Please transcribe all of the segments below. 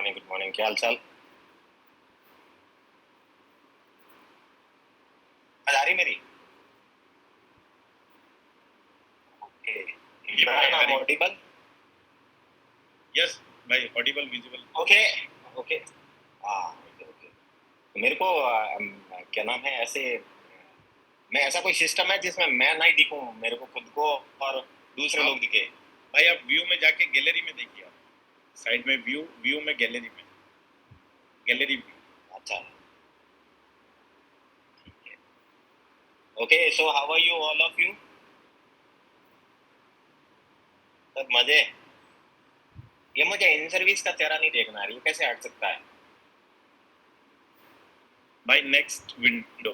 Good morning, क्या हाल चाल? आज आ रही मेरी? Okay, Imran, I'm audible? Yes भाई, ऑडिबल विजिबल। ओके ओके, हाँ ओके ओके। तो मेरे को क्या नाम है, ऐसे मैं ऐसा कोई सिस्टम है जिसमें मैं नहीं दिखूं, मेरे को खुद को और दूसरे लोग दिखे? भाई आप व्यू में जाके गैलरी में देखिए, आप साइड में व्यू में गैलरी में गैलरी व्यू। अच्छा, ठीक है। Okay, so how are you all of you? सब मजे? ये मुझे इन सर्विस का चेहरा नहीं देखना रही, कैसे हट सकता है? भाई नेक्स्ट विंडो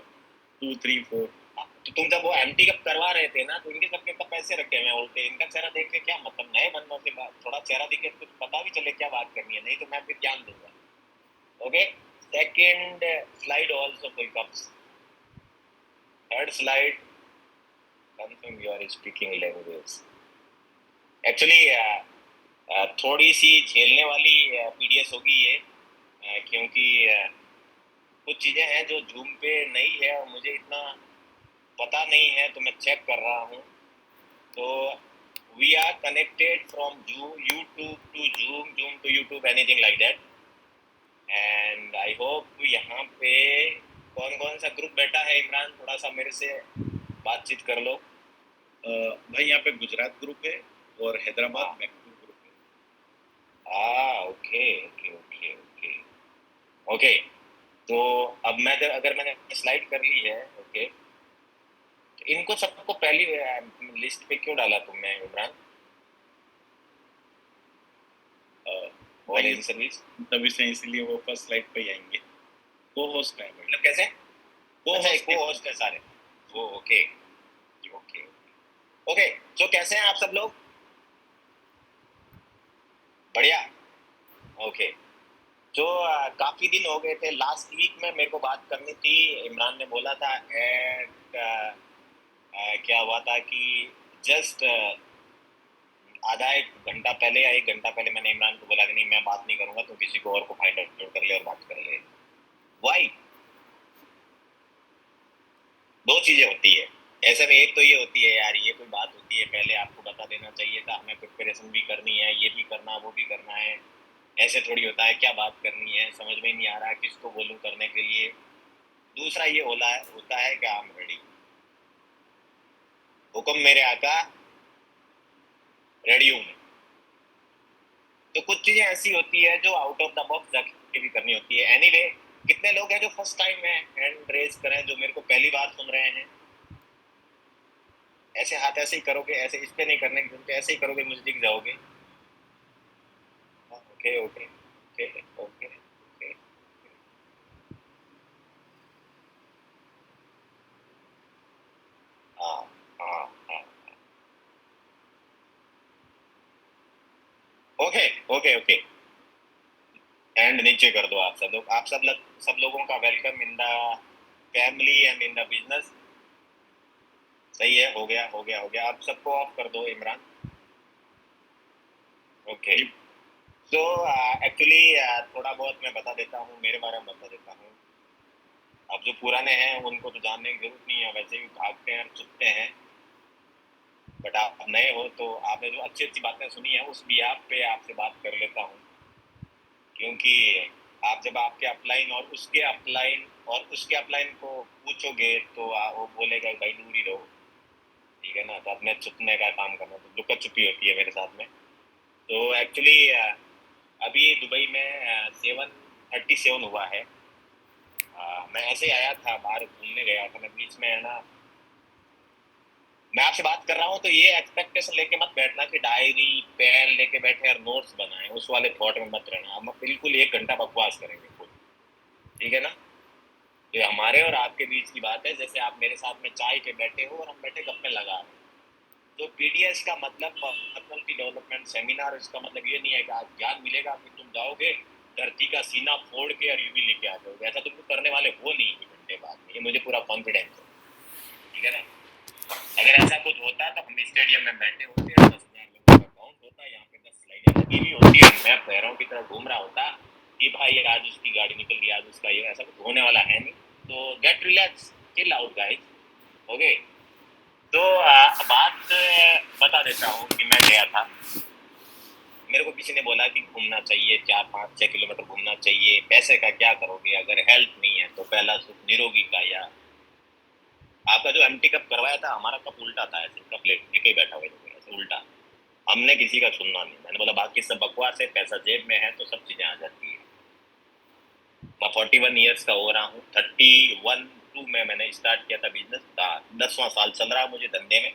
2 3 4। तो तुम जब वो एमटी कप करवा रहे थे ना, तो इनके सबके कप ऐसे रखे हुए हैं उल्टे, इनका चेहरा देख के क्या मतलब? नए बंदों से बात, थोड़ा चेहरा दिखे तो कुछ पता भी चले क्या बात करनी है, नहीं तो मैं फिर ध्यान दूंगा। Okay, second slide also full cups, third slide confirm you are speaking language. Actually थोड़ी सी झेलने वाली पीडीएस होगी ये, क्योंकि कुछ चीजें हैं जो जूम पे नहीं है और मुझे इतना पता नहीं है, तो मैं चेक कर रहा हूँ। तो we are connected from YouTube to Zoom to YouTube, anything like that. And I hope यहाँ पे कौन कौन सा ग्रुप बैठा है? इमरान, थोड़ा सा मेरे से बातचीत कर लो। भाई यहाँ पे गुजरात ग्रुप है और हैदराबाद मैकपुर ग्रुप है। Okay okay okay okay okay. तो अब मैं अगर मैंने स्लाइड कर ली है, ओके, तो इनको सबको पहली लिस्ट पे क्यों डाला तुमने इमरान? और इन सर्विस तभी से इसलिए वो फर्स्ट स्लाइड पे ही आएंगे। को होस्ट है मतलब कैसे? को होस्ट है सारे वो? Okay okay okay. तो कैसे हैं आप सब लोग? बढ़िया, ओके। जो काफी दिन हो गए थे, लास्ट वीक में मेरे को बात करनी थी, इमरान ने बोला था एट क्या हुआ था कि जस्ट आधा एक घंटा पहले या एक घंटा पहले मैंने इमरान को बोला कि नहीं, मैं बात नहीं करूंगा, तो किसी को और को फाइंड आउट कर ले और बात कर ले। वाई? दो चीजें होती है ऐसे में, एक तो ये होती है यार, ये कोई बात होती है, पहले आपको बता देना चाहिए था, हमें प्रिपरेशन भी करनी है, ये भी करना वो भी करना है, ऐसे थोड़ी होता है, क्या बात करनी है समझ में नहीं आ रहा है, किसको बोलूं करने के लिए। दूसरा ये होता है कि आई एम रेडी, हुक्म मेरे आका, रेडी हूं मैं। तो कुछ चीजें ऐसी होती है जो आउट ऑफ द बॉक्स जाके भी करनी होती है। एनीवे, कितने लोग हैं जो फर्स्ट टाइम है? हैंड रेज करें जो मेरे को पहली बार सुन रहे हैं। ऐसे हाथ ऐसे ही करोगे, ऐसे इस पे नहीं करने क्योंकि ऐसे ही करोगे मुझे दिख जाओगे। Okay okay okay okay okay. हाँ हाँ हाँ, ओके ओके ओके। एंड नीचे कर दो आप सब लोग, सब लोगों का welcome in the family and in the business. सही है, हो गया हो गया हो गया। आप सबको ऑफ कर दो इमरान। ओके, तो एक्चुअली थोड़ा बहुत मैं बता देता हूँ, मेरे बारे में बता देता हूँ। अब जो पुराने हैं उनको तो जानने की जरूरत नहीं है, वैसे भी भागते हैं चुपते हैं, बट आप नए हो तो आपने जो अच्छी अच्छी बातें सुनी है उस बिहाफ पे आपसे बात कर लेता हूँ। क्योंकि आप जब आपके अपलाइन और उसके अपलाइन को पूछोगे तो वो बोलेगा भाई दूर ही रहो, ठीक है ना? तो अपने चुपने का काम करना, तो लुका छुपी होती है मेरे साथ में। तो एक्चुअली अभी दुबई में 7:37 हुआ है। मैं ऐसे ही आया था, बाहर घूमने गया था मैं, बीच में है ना, मैं आपसे बात कर रहा हूँ तो ये एक्सपेक्टेशन लेके मत बैठना कि डायरी पेन लेके बैठे और नोट्स बनाए, उस वाले थॉट में मत रहना। हम बिल्कुल 1 घंटा बकवास करेंगे खुद, ठीक है ना? ये हमारे और आपके बीच की बात है, जैसे आप मेरे साथ में चाय पे बैठे हो और हम बैठे गप्पे लगा रहे हैं। तो पीडीएस का मतलब पर्सनालिटी डेवलपमेंट सेमिनार, इसका मतलब ये नहीं है कि आज ज्ञान मिलेगा फिर तुम जाओगे धरती का सीना फोड़ के और यूवी लेके आ जाओगे, ऐसा तुम करने वाले हो नहीं 1 घंटे बाद में, ये मुझे पूरा कॉन्फिडेंस है, ठीक है ना? अगर ऐसा कुछ होता तो हम स्टेडियम में बैठे होते, 10,000 लोगों का काउंट होता, यहाँ पे 10 स्लाइडें लगी हुई होती है, मैं पैरों की तरह घूम रहा होता कि भाई आज उसकी गाड़ी निकल गई, आज उसका ये, ऐसा कुछ होने वाला है नहीं। तो get relax, chill out guys. Okay, तो बात बता देता हूँ कि मैं गया था। मेरे को किसी ने बोला कि घूमना चाहिए, 4 5 6 किलोमीटर घूमना चाहिए, पैसे का क्या करोगे अगर हेल्थ नहीं है, तो पहला सुख निरोगी का। या आपका जो एमटी कप करवाया था, हमारा कप उल्टा था, ऐसे कप लेके ही बैठा हुआ था ऐसे उल्टा। हमने किसी का सुनना नहीं। मैंने बोला बाकी सब बकवास है, पैसा जेब में है तो सब चीजें आ जाती है। मैं 41 ईयर्स का हो रहा हूँ। 31 में मैंने स्टार्ट किया था बिजनेस का, 10वां साल चल रहा है मुझे धंधे में।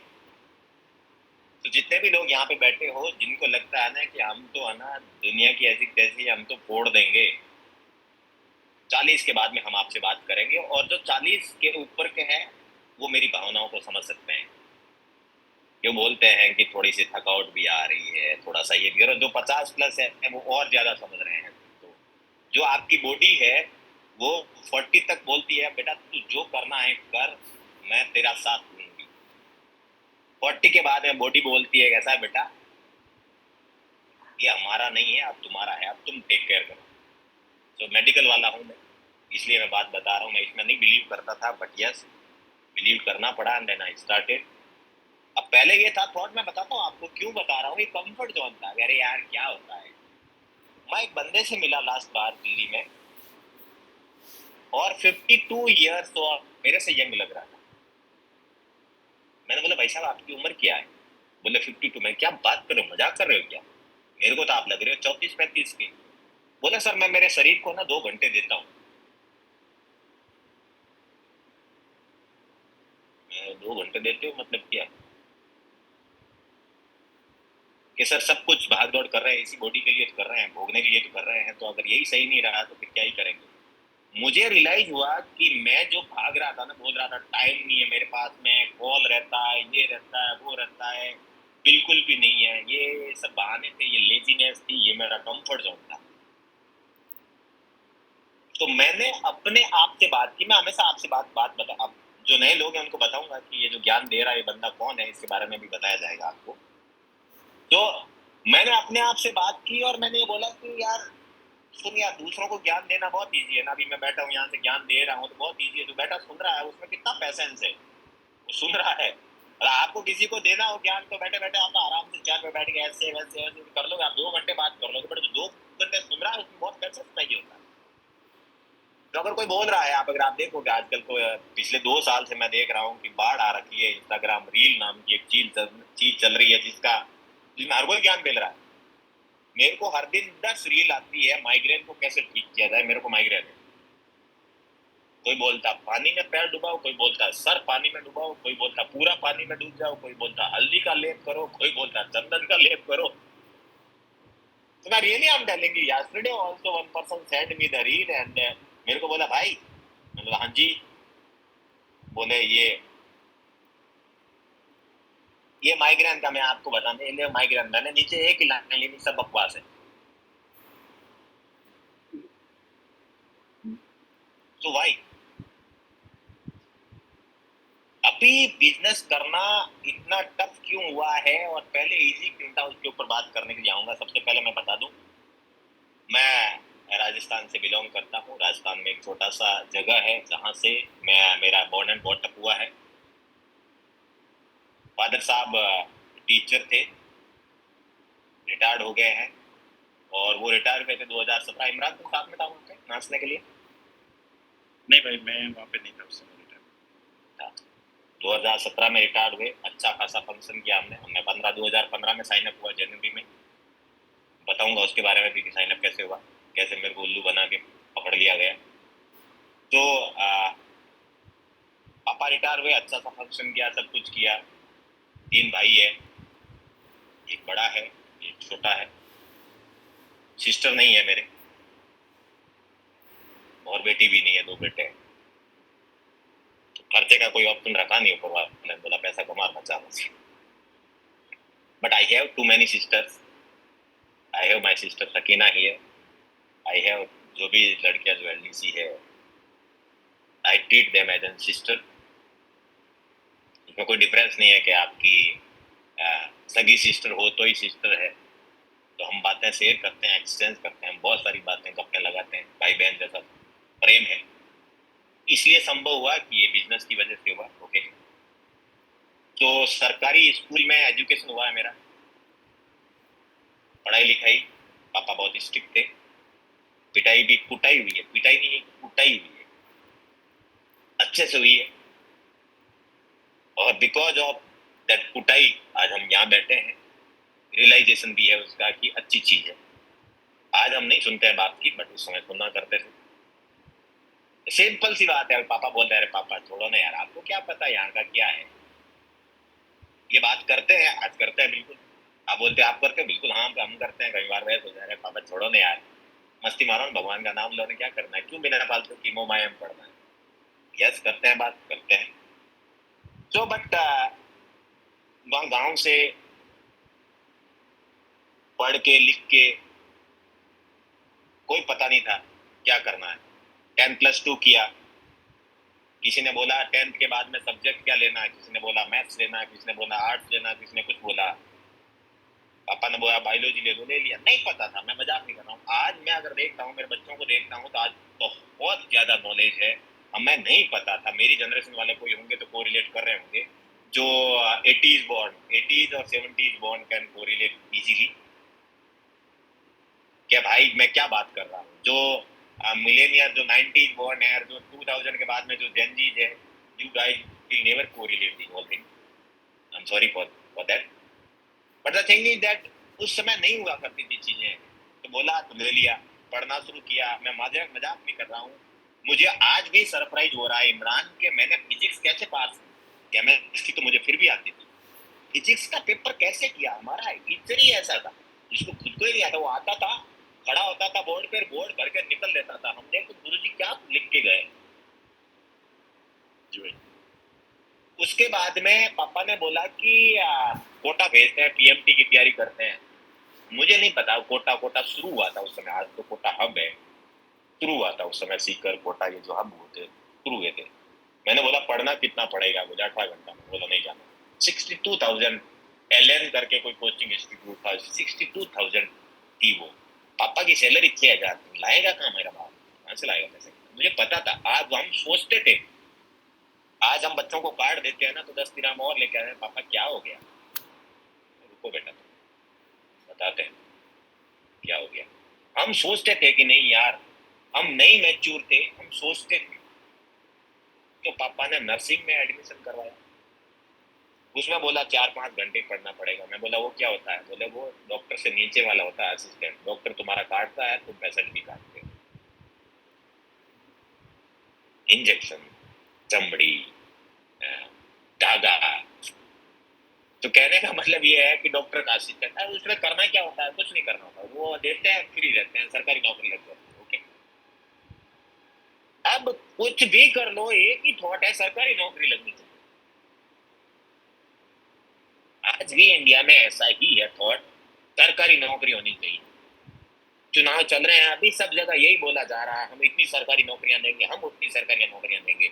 तो जितने भी लोग यहाँ पे बैठे हो, जिनको लगता है ना कि हम तो है ना दुनिया की ऐसी तैसी, हम तो फोड़ देंगे, 40 के बाद में हम आपसे बात करेंगे। और जो 40 के ऊपर के हैं, वो मेरी भावनाओं को समझ सकते हैं। जो बोलते हैं कि थोड़ी सी थकावट भी आ रही है, थोड़ा सा ये भी, और जो 50 प्लस है वो और ज्यादा समझ रहे हैं। तो जो आपकी बॉडी है वो 40 तक बोलती है बेटा तू जो करना है कर, मैं तेरा साथ दूंगी। 40 के बाद में बॉडी बोलती है कैसा है बेटा, ये हमारा नहीं है, अब तुम्हारा है, अब तुम टेक केयर करो। तो मेडिकल वाला हूँ मैं, इसलिए मैं बात बता रहा हूँ। मैं इसमें नहीं बिलीव करता था, बट यस, बिलीव करना पड़ा एंड देन आई स्टार्टेड। अब पहले ये था थॉट, मैं बताता हूँ आपको क्यों बता रहा हूँ, ये कंफर्ट जोन था। अरे यार क्या होता है, मैं एक बंदे से मिला लास्ट बार दिल्ली में, और 52 ईयर्स, तो मेरे से यंग लग रहा था। मैंने बोला भाई साहब आपकी उम्र क्या है? बोले 52। मैं क्या बात कर रहे हो, मजाक कर रहे हो क्या? मेरे को तो आप लग रहे हो 34 35 के। बोले सर मैं मेरे शरीर को ना 2 घंटे देता हूँ। 2 घंटे देते हो मतलब क्या? कि सर सब कुछ भाग दौड़ कर रहे हैं, इसी बॉडी के लिए तो कर रहे हैं, भोगने के लिए तो कर रहे हैं, तो अगर यही सही नहीं रहा तो फिर क्या ही करेंगे। मुझे रियलाइज हुआ कि मैं जो भाग रहा था ना, बोल रहा था टाइम नहीं है मेरे पास में, कॉल रहता है, ये रहता है, वो रहता है, बिल्कुल भी नहीं है, ये सब बहाने थे, ये लेजीनेस थी, ये मेरा कंफर्ट जोन था। तो मैंने अपने आप से बात की। मैं हमेशा आपसे बात बता, अब जो नए लोग हैं उनको बताऊंगा कि ये जो ज्ञान दे रहा है ये बंदा कौन है, इसके बारे में भी बताया जाएगा आपको। तो मैंने अपने आप से बात की और मैंने ये बोला कि यार सुन यार, दूसरों को ज्ञान देना बहुत ईजी है ना। अभी मैं बैठा हूँ यहाँ से ज्ञान दे रहा हूँ तो बहुत ईजी है। जो बैठा सुन रहा है उसमें कितना पैसेंस है, वो सुन रहा है। अगर आपको किसी को देना हो ज्ञान तो बैठे बैठे आप आराम से चेयर पे बैठ के ऐसे वैसे वैसे कर लोगे, आप 2 घंटे बात कर लोगे। बट जो 2 घंटे सुन रहा है उसमें बहुत पैसेंस चाहिए होता है। तो अगर कोई बोल रहा है, आप अगर आप देखोगे आजकल को, पिछले 2 साल से मैं देख रहा हूँ कि बाढ़ आ रखी है, इंस्टाग्राम रील नाम की एक चीज चल रही है, जिसमें हर कोई ज्ञान मिल रहा है। मेरे को हर दिन 10 रील आती है, माइग्रेन को कैसे ठीक किया जाए। मेरे को माइग्रेन है, कोई बोलता पानी में पैर डुबाओ, कोई बोलता सर पानी में डुबाओ, कोई बोलता पूरा पानी में डूब जाओ, कोई बोलता हल्दी का लेप करो, कोई बोलता चंदन का लेप करो। तो मैं really I am telling you, yesterday also one person send me the reel and मेरे को बोला भाई, मैंने बोला हाँ जी। बोले ये माइग्रेन का मैं आपको बताने लिए, माइग्रेन मैंने नीचे एक ही लाइन ली, सब बकवास है। तो भाई अभी बिजनेस करना इतना टफ क्यों हुआ है और पहले इजी क्यों था, उसके ऊपर बात करने के लिए आऊंगा। सबसे पहले मैं बता दूं, मैं राजस्थान से बिलोंग करता हूँ। राजस्थान में एक छोटा सा जगह है जहाँ से मेरा बोर्न एंड बॉटअप हुआ है। फादर साहब टीचर थे, रिटायर्ड हो गए हैं। और वो रिटायर हुए थे 2017। इमरान तुम साथ में था वहाँ पे नाचने के लिए? नहीं भाई, मैं वहाँ पे नहीं था उस समय रिटायर। था। 2017 में रिटायर्ड हुए, अच्छा खासा फंक्शन किया हमने। हमने 2015 में साइन अप हुआ जनवरी में। बताऊंगा उसके बारे में भी कि साइन अप कैसे हुआ, कैसे मेरे को उल्लू बना के पकड़ लिया गया। तो पापा रिटायर हुए, अच्छा सा फंक्शन किया, सब कुछ किया। 3 भाई है, एक बड़ा है, एक छोटा है। सिस्टर नहीं है मेरे, और बेटी भी नहीं है, 2 बेटे हैं। तो खर्चे का कोई ऑप्शन रखा नहीं, ऊपर वाले ने बोला पैसा कमा बचा बस। But I have too many sisters. I have my sister Sakina here. I have, जो भी लड़कियां जो एलडीसी है, I treat them as an sister. इसमें कोई डिफरेंस नहीं है कि आपकी सगी सिस्टर हो तो ही सिस्टर है। तो हम बातें शेयर करते हैं, एक्सचेंज करते हैं, बहुत सारी बातें गप्पे लगाते हैं, भाई बहन जैसा प्रेम है। इसलिए संभव हुआ कि ये बिजनेस की वजह से हुआ। ओके, तो सरकारी स्कूल में एजुकेशन हुआ है मेरा, पढ़ाई लिखाई, पापा बहुत स्ट्रिक्ट थे, पिटाई भी कुटाई हुई है, पिटाई नहीं है, कुटाई हुई है, अच्छे से हुई है। और बिकॉज ऑफ दैट कुटाई आज हम यहाँ बैठे हैं, रियलाइजेशन भी है उसका कि अच्छी चीज है। आज हम नहीं सुनते हैं बात की, बट उस समय सुनना करते थे। सिंपल सी बात है, पापा बोल रहे हैं, पापा छोड़ो ना यार, आपको क्या पता यहाँ का क्या है। ये बात करते हैं, आज करते हैं बिल्कुल। आप बोलते हैं आप करते हैं, बिल्कुल हाँ हम करते हैं। कई बार बहस हो जा रहा है, पापा छोड़ो ना यार, मस्ती मारो ना, भगवान का नाम लो ना, क्या करना है, क्यों बिना फालतू की मोह माया में पड़ना है। यस, करते हैं, बात करते हैं। तो बट गांव से पढ़ के लिख के कोई पता नहीं था क्या करना है। 10+2 किया, किसी ने बोला 10th के बाद में सब्जेक्ट क्या लेना है, किसी ने बोला मैथ्स लेना है, किसी ने बोला आर्ट्स लेना है, किसी ने कुछ बोला। पापा ने बोला बायोलॉजी ले लो, ले लिया। नहीं पता था, मैं मजाक नहीं कर रहा हूँ। आज मैं अगर देखता हूँ, मेरे बच्चों को देखता हूँ, तो आज तो बहुत ज्यादा नॉलेज है। हमें नहीं पता था, मेरी जनरेशन वाले कोई होंगे तो को रिलेट कर रहे होंगे, जो 80s बॉर्न, 80s और 70s बॉर्न कैन को रिलेट इजीली। क्या भाई मैं क्या बात कर रहा हूँ, जो मिलेनियर, जो 90s बॉर्न है, जो 2000 के बाद में जो जेनजीज है, you guys will never correlate the whole thing. I am sorry for that, but the thing is that उस समय नहीं हुआ करती थी चीजें। तो बोला तो ले लिया, पढ़ना शुरू किया। मैं मजाक मजाक नहीं कर रहा हूँ। मुझे आज भी सरप्राइज हो रहा है इमरान के मैंने फिजिक्स कैसे पास, केमिस्ट्री तो मुझे फिर भी आती थी, फिजिक्स का पेपर कैसे किया। हमारा टीचर ही ऐसा था जिसको खुद को ही नहीं आता, वो आता था, खड़ा होता था बोर्ड पर, बोर्ड करके निकल लेता था। हमने तो गुरुजी क्या लिख के गए। उसके बाद में पापा ने बोला कि कोटा भेजते हैं, पीएमटी की तैयारी करते हैं। मुझे नहीं पता कोटा कोटा शुरू हुआ था उस समय, आज तो कोटा हब है, शुरू हुआ था उस समय सीकर कोटा, ये जो हब होते शुरू हुए थे। मैंने बोला पढ़ना कितना पड़ेगा मुझे, 18 घंटा में। बोला नहीं जाना। 62,000 एलएन करके कोई कोचिंग इंस्टीट्यूट था, 62,000 थी वो। पापा की सैलरी 6,000, लाएगा कहाँ मेरा बाप, कहाँ से लाएगा पैसे। मुझे पता था। आज हम सोचते थे, आज हम बच्चों को कार्ड देते हैं ना, तो 10 दिरहम और लेके आए, पापा क्या हो गया। रुको बेटा, बताते हैं क्या हो गया। हम सोचते थे कि नहीं यार, हम नहीं मैच्योर थे, हम सोचते थे। तो पापा ने नर्सिंग में एडमिशन करवाया। उसमें बोला 4-5 घंटे पढ़ना पड़ेगा। मैं बोला वो क्या होता है। बोले वो डॉक्टर से नीचे वाला होता है, असिस्टेंट। डॉक्टर तुम्हारा काटता है, तुम पेशेंट भी काटते हो। इंजेक्शन, चमड़ी, धागा। तो कहने का मतलब ये है कि डॉक्टर का असिस्टेंट है, उसमें करना क्या होता है, कुछ नहीं करना होता, वो देते हैं, फ्री रहते हैं, सरकारी नौकरी लग जाती है। ओके, अब कुछ भी कर लो, एक ही थॉट है, सरकारी नौकरी लगनी चाहिए। आज भी इंडिया में ऐसा ही है थॉट, सरकारी नौकरी होनी चाहिए। चुनाव चल रहे हैं अभी, सब जगह यही बोला जा रहा है, हम इतनी सरकारी नौकरियां देंगे, हम उतनी सरकारी नौकरियां देंगे।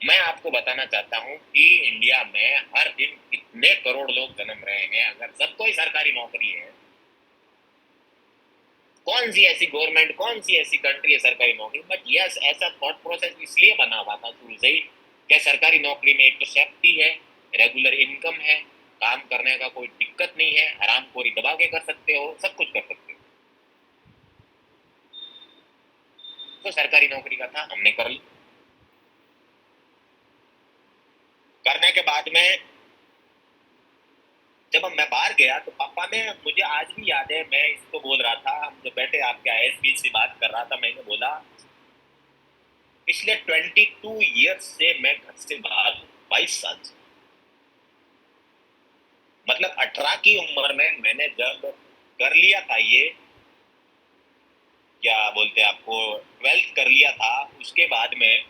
मैं आपको बताना चाहता हूं कि इंडिया में हर दिन कितने करोड़ लोग जन्म रहे हैं। अगर सबको ही सरकारी नौकरी है, कौन सी ऐसी गवर्नमेंट, कौन सी ऐसी कंट्री है सरकारी नौकरी। बट यस, ऐसा थॉट प्रोसेस इसलिए बना हुआ था शुरू से ही, क्या सरकारी नौकरी में एक तो सेफ्टी है, रेगुलर इनकम है, काम करने का कोई दिक्कत नहीं है, हरामखोरी दबा के कर सकते हो, सब कुछ कर सकते हो। तो सरकारी नौकरी का था, हमने कर ली। करने के बाद में जब मैं बाहर गया, तो पापा ने, मुझे आज भी याद है, मैं इसको बोल रहा था, हम जो बैठे आपके आईएसपी से बात कर रहा था, मैंने बोला पिछले 22 ईयर्स से मैं घर से बाहर हूँ, 22 साल से। मतलब 18 की उम्र में मैंने जब कर लिया था ये, क्या बोलते हैं आपको, 12th कर लिया था, उसके बाद में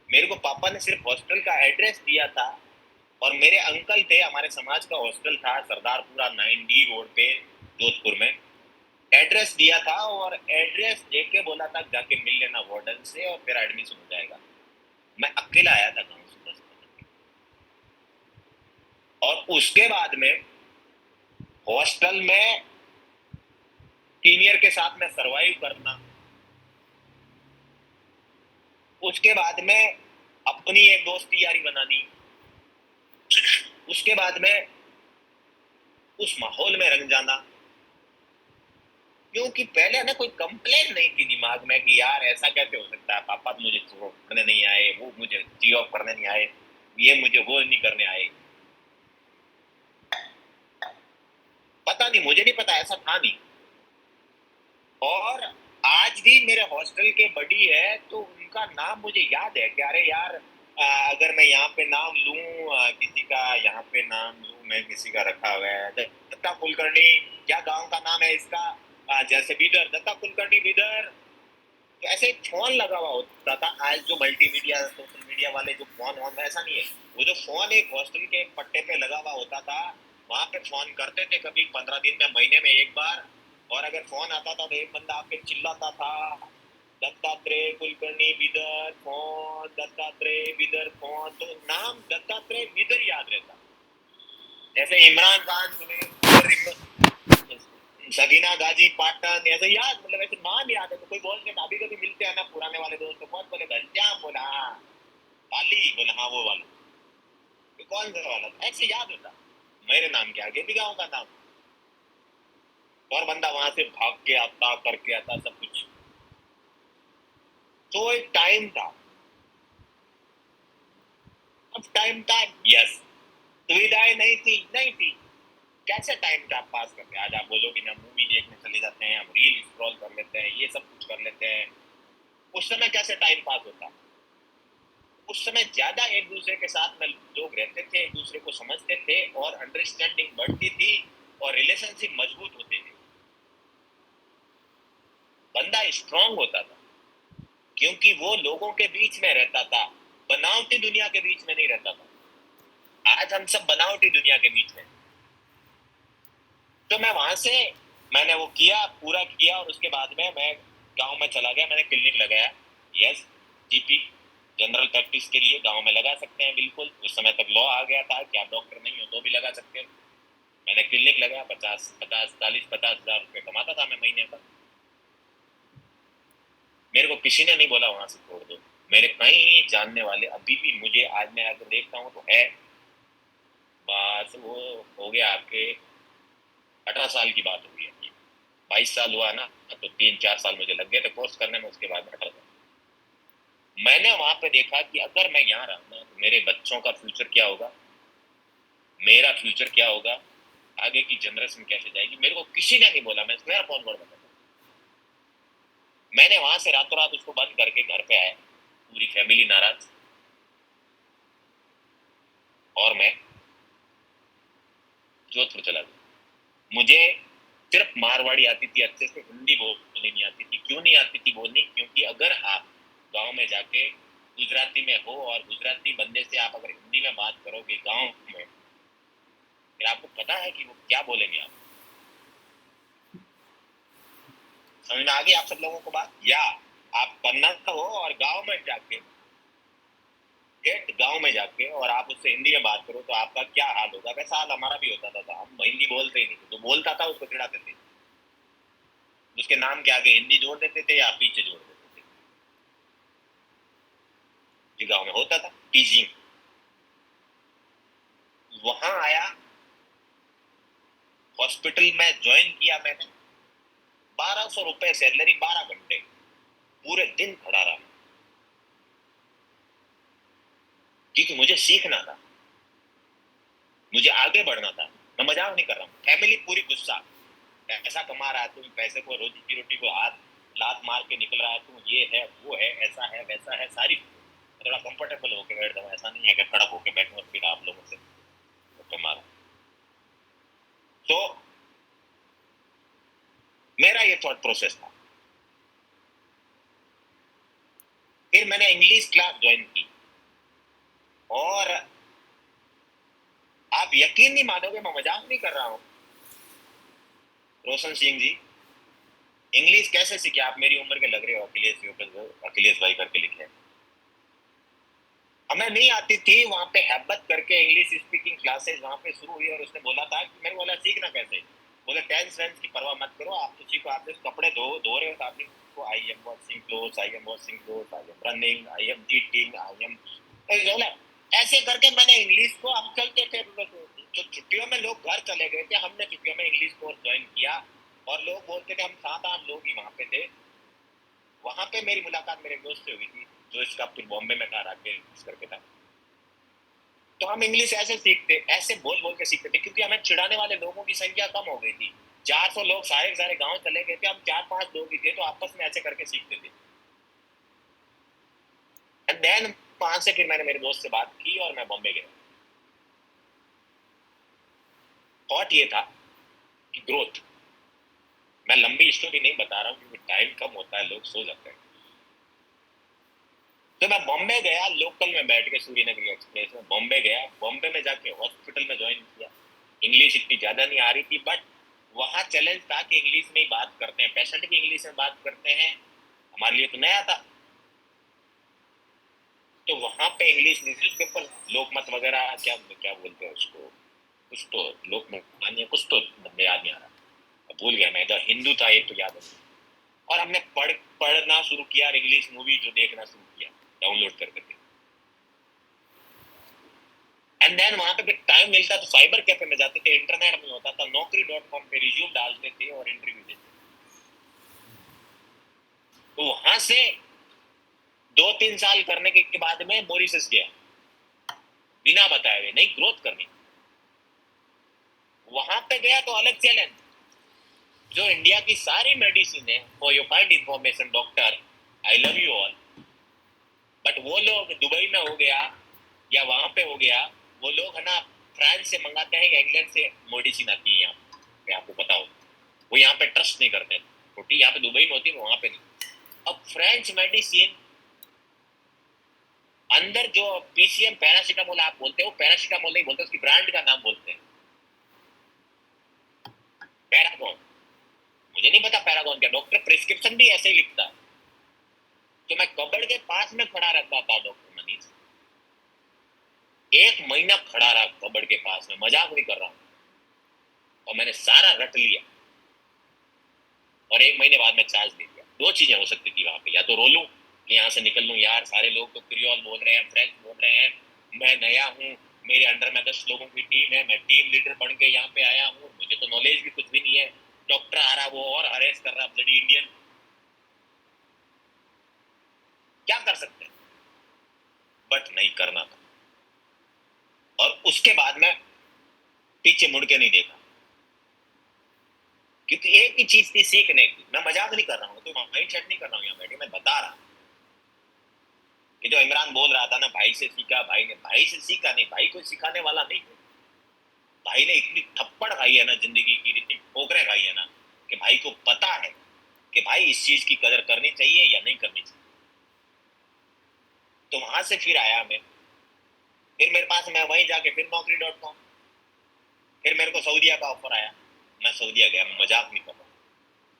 मेरे को पापा ने सिर्फ हॉस्टल का एड्रेस दिया था। और मेरे अंकल थे, हमारे समाज का हॉस्टल था सरदारपुरा 9D रोड पे, जोधपुर में। एड्रेस दिया था और एड्रेस देख के बोला था जाके मिल लेना वार्डन से और फिर एडमिशन हो जाएगा। मैं अकेला आया था गाँव से 10 बजे, और उसके बाद में हॉस्टल में सीनियर के साथ में सरवाइव करना, उसके बाद में अपनी एक दोस्ती यारी बनानी, उसके बाद में उस माहौल में रंग जाना। क्योंकि पहले ना कोई कंप्लेन नहीं थी दिमाग में कि यार ऐसा कैसे हो सकता है, पापा तो मुझे करने नहीं आए, वो मुझे टी ऑफ करने नहीं आए, ये मुझे वो नहीं करने आए। पता नहीं, मुझे नहीं पता, ऐसा था नहीं। और आज भी मेरे हॉस्टल के बड़ी है तो उनका नाम मुझे याद है कि अरे यार, अगर मैं यहाँ पे नाम लूं, किसी का यहाँ पे नाम लूं, मैं किसी का रखा हुआ है दत्ता कुलकर्णी, क्या गांव का नाम है इसका, जैसे बीदर, दत्ता कुलकर्णी बीदर। तो ऐसे एक फोन लगा हुआ होता था। आज जो मल्टीमीडिया सोशल मीडिया वाले जो फोन वोन, ऐसा नहीं है। वो जो फोन एक हॉस्टल के एक पट्टे पे लगा हुआ होता था, वहां पे फोन करते थे कभी 15 दिन में, महीने में एक बार। और अगर फोन आता था तो एक बंदा आके चिल्लाता था, दत्तात्रेय कुलकर्णी बिदर फोन, दत्तात्रेय बिदर फोन। तो नाम दत्तात्रेय बिदर याद रहता। जैसे इमरान खान तुम्हें, सगीना गाजी पाटन, ऐसे याद, मतलब ऐसे नाम याद है तो कोई बोल के अभी कभी मिलते हैं ना पुराने वाले दोस्त, तो कौन बोले घनश्याम, बोला हाँ, पाली, बोला हाँ वो वाला, तो कौन सा वाला, ऐसे याद होता। मेरे नाम के आगे भी गाँव का नाम, और बंदा वहां से भाग के आता, करके आता, सब कुछ। तो एक टाइम था। अब टाइम था, यस, सुविधाएं नहीं थी, नहीं थी। कैसे टाइम का पास करते हैं? आज आप बोलोगे ना, मूवी देखने चले जाते हैं, हम रील स्क्रॉल कर लेते हैं, ये सब कुछ कर लेते हैं। उस समय कैसे टाइम पास होता? उस समय ज्यादा एक दूसरे के साथ में लोग रहते थे, एक दूसरे को समझते थे, और अंडरस्टैंडिंग बढ़ती थी, और रिलेशनशिप मजबूत होते थे। बंदा स्ट्रांग होता था क्योंकि वो लोगों के बीच में रहता था, बनावटी दुनिया के बीच में नहीं रहता था। आज हम सब बनावटी दुनिया के बीच में। तो मैं वहां से, मैंने वो किया, पूरा किया, और उसके बाद में मैं गांव में चला गया, मैंने क्लिनिक लगाया। यस, जीपी, जनरल प्रैक्टिस के लिए गांव में लगा सकते हैं बिल्कुल। उस समय तक लॉ आ गया था कि आप डॉक्टर नहीं हो तो भी लगा सकते हैं। मैंने क्लिनिक लगाया, 50 50 40 50 हजार रुपये कमाता था मैं महीने का। मेरे को किसी ने नहीं बोला वहां से छोड़ दो। मेरे कई जानने वाले अभी भी, मुझे आज मैं अगर देखता हूँ तो है, बस वो हो गया आपके 18 साल की बात हो गई है। 22 साल हुआ ना, तो 3 4 साल मुझे लग गए थे कोर्स करने में, उसके बाद में 18 साल। मैंने वहां पे देखा कि अगर मैं यहाँ रहा ना तो मेरे बच्चों का फ्यूचर क्या होगा, मेरा फ्यूचर क्या होगा, आगे की जनरेशन कैसे जाएगी। मेरे को किसी ने नहीं बोला, मैं मेरा कौन बोल रहा था। मैंने वहां से रातों रात उसको बंद करके घर पे आया, पूरी फैमिली नाराज, और मैं जोधपुर चला गया। मुझे सिर्फ मारवाड़ी आती थी अच्छे से, हिंदी बोलनी नहीं आती थी। क्यों नहीं आती थी बोलनी? क्योंकि अगर आप गांव में जाके गुजराती में हो, और गुजराती बंदे से आप अगर हिंदी में बात करोगे गांव में, फिर आपको पता है कि वो क्या बोलेंगे। आप समझ में आ गई आप सब लोगों को बात? या आप कन्नड़ हो और गांव में जाके, गेट गांव में जाके, और आप उससे हिंदी में बात करो तो आपका क्या हाल होगा? वैसा हाल हमारा भी होता था। हम हिंदी बोलते ही नहीं थे, जो बोलता था उसको चिढ़ाते थे, उसके नाम के आगे हिंदी जोड़ देते थे या पीछे जोड़ देते थे। जो गाँव में होता था टीजिंग। वहां आया, हॉस्पिटल में ज्वाइन किया मैंने, 1200 रुपए सैलरी, 12 घंटे, पूरे दिन खड़ा रहा, क्योंकि मुझे सीखना था, मुझे आगे बढ़ना था। मैं मजाक नहीं कर रहा हूँ। फैमिली पूरी गुस्सा, ऐसा कमा रहा है तुम, पैसे को, रोजी की रोटी को हाथ लात मार के निकल रहा है तुम, ये है वो है, ऐसा है वैसा है, सारी थोड़ा कंफर्टेबल होके बैठ जाऊँ। ऐसा नहीं है कि खड़ा होके बैठूंगा फिर आप लोगों से मारूं। तो मेरा ये थॉट प्रोसेस था। फिर मैंने इंग्लिश क्लास ज्वाइन की, और आप यकीन नहीं मानोगे, मैं मजाक नहीं कर रहा हूँ रोशन सिंह जी, इंग्लिश कैसे सीखे? आप मेरी उम्र के लग रहे हो, अखिलेश भाई करके लिखे हैं। हमें नहीं आती थी। वहां पे हैबत करके इंग्लिश स्पीकिंग क्लासेस वहां पे शुरू हुई और उसने बोला था कि मेरे को बोला सीखना कैसे, बोले टेंस वेंस की परवाह मत करो, आप तो सीखो, आप सिर्फ कपड़े धो रहे हो तो आप को I am washing clothes, I am washing clothes, I am running, I am eating, I am, ऐसे करके मैंने इंग्लिश को, हम चलते थे तो छुट्टियों में लोग घर चले गए थे, हमने छुट्टियों में इंग्लिश कोर्स ज्वाइन किया और लोग बोलते थे, हम 7-8 लोग ही वहां पे थे। वहां पे मेरी मुलाकात मेरे दोस्त से हुई थी जो इसका फिर बॉम्बे में था, राकेश करके था। तो हम इंग्लिश ऐसे सीखते, ऐसे बोल बोल के सीखते थे, क्योंकि हमें चिढ़ाने वाले लोगों की संख्या कम हो गई थी। 400 लोग सारे सारे गांव चले गए थे, हम 4-5 लोग ही थे, तो आपस में ऐसे करके सीखते थे। एंड देन वहां से फिर मैंने मेरे दोस्त से बात की और मैं बॉम्बे गया। थॉट ये था कि ग्रोथ, मैं लंबी स्टोरी नहीं बता रहा हूँ क्योंकि टाइम कम होता है, लोग सो जाते हैं। तो मैं बॉम्बे गया, लोकल में बैठ के सूर्यनगरी एक्सप्रेस में बॉम्बे गया। बॉम्बे में जाके हॉस्पिटल में ज्वाइन किया। इंग्लिश इतनी ज्यादा नहीं आ रही थी, बट वहां चैलेंज था कि इंग्लिश में ही बात करते हैं, पेशेंट की इंग्लिश में बात करते हैं, हमारे लिए तो नया था। तो वहां पे इंग्लिश न्यूज़पेपर, लोकमत वगैरह, क्या क्या बोलते हैं उसको, कुछ तो लोकमत, कुछ तो याद नहीं आ रहा, भूल गया मैं। द हिंदू था एक तो याद है। और हमने पढ़ना शुरू किया और इंग्लिश मूवी जो देखना शुरू किया डाउनलोड कर करके। एंड देन वहां पे टाइम मिलता तो साइबर कैफे में जाते थे, इंटरनेट में होता था, naukri.com पे रिज्यूम डालते थे और इंटरव्यू देते थे। तो वहां से 2-3 साल करने के बाद में मॉरिशस गया, बिना बताए हुए, नहीं ग्रोथ करनी। वहां पे गया तो अलग चैलेंज, जो इंडिया की सारी मेडिसिन है, for your kind information doctor, I love you all, but वो लोग दुबई में हो गया या वहां पे हो गया, वो लोग है ना फ्रांस से मंगाते हैं या इंग्लैंड से मेडिसिन आती है यहाँ पे, आपको पता हो। वो यहाँ पे ट्रस्ट नहीं करते, छोटी यहाँ पे दुबई में होती है, वहां पे नहीं। अब फ्रेंच मेडिसिन अंदर जो पीसीएम पैरासीटामोल आप बोलते हो, पैरासीटामोल नहीं बोलते, उसकी ब्रांड का नाम बोलते हैं पैरागॉन। मुझे नहीं पता पैरागॉन क्या, डॉक्टर प्रिस्क्रिप्शन भी ऐसे ही लिखता है। तो मैं कबड़ के पास में खड़ा रहता था डॉक्टर मनीष, 1 महीना खड़ा रहा कबड़ के पास में, मजाक नहीं कर रहा हूँ। और मैंने सारा रट लिया और 1 महीने बाद में चार्ज दे दिया। 2 चीजें हो सकती थी वहां पे, या तो रो लूं कि यहाँ से निकल लूं, यार सारे लोग तो क्रियोल बोल रहे हैं, फ्रेंच बोल रहे हैं, मैं नया हूँ, मेरे अंडर में 10 लोगों की टीम है, मैं टीम लीडर बन के यहाँ पे आया हूँ, मुझे तो नॉलेज भी कुछ भी नहीं है, डॉक्टर आ रहा वो और हरेस कर रहा ब्लडी इंडियन, क्या कर सकते हैं। बट नहीं करना था। और उसके बाद में पीछे मुड़ के नहीं देखा, क्योंकि एक ही चीज थी सीखने की। मैं मजाक नहीं कर रहा हूँ, तो माइंड सेट नहीं कर रहा हूँ यहाँ बैठे, मैं बता रहा हूँ कि जो इमरान बोल रहा था ना, भाई से सीखा, भाई ने, भाई से सीखा नहीं, भाई कोई सिखाने वाला नहीं है। भाई ने इतनी थप्पड़ खाई है ना जिंदगी की, इतनी ठोकरें खाई है ना, कि भाई को पता है कि भाई इस चीज की कदर करनी चाहिए या नहीं करनी चाहिए। तो वहां से फिर आया मैं, फिर मेरे पास, मैं वहीं जाके फिर naukri.com, फिर मेरे को सऊदीया का ऑफर आया, मैं सऊदीया गया, मैं मजाक नहीं कर रहा,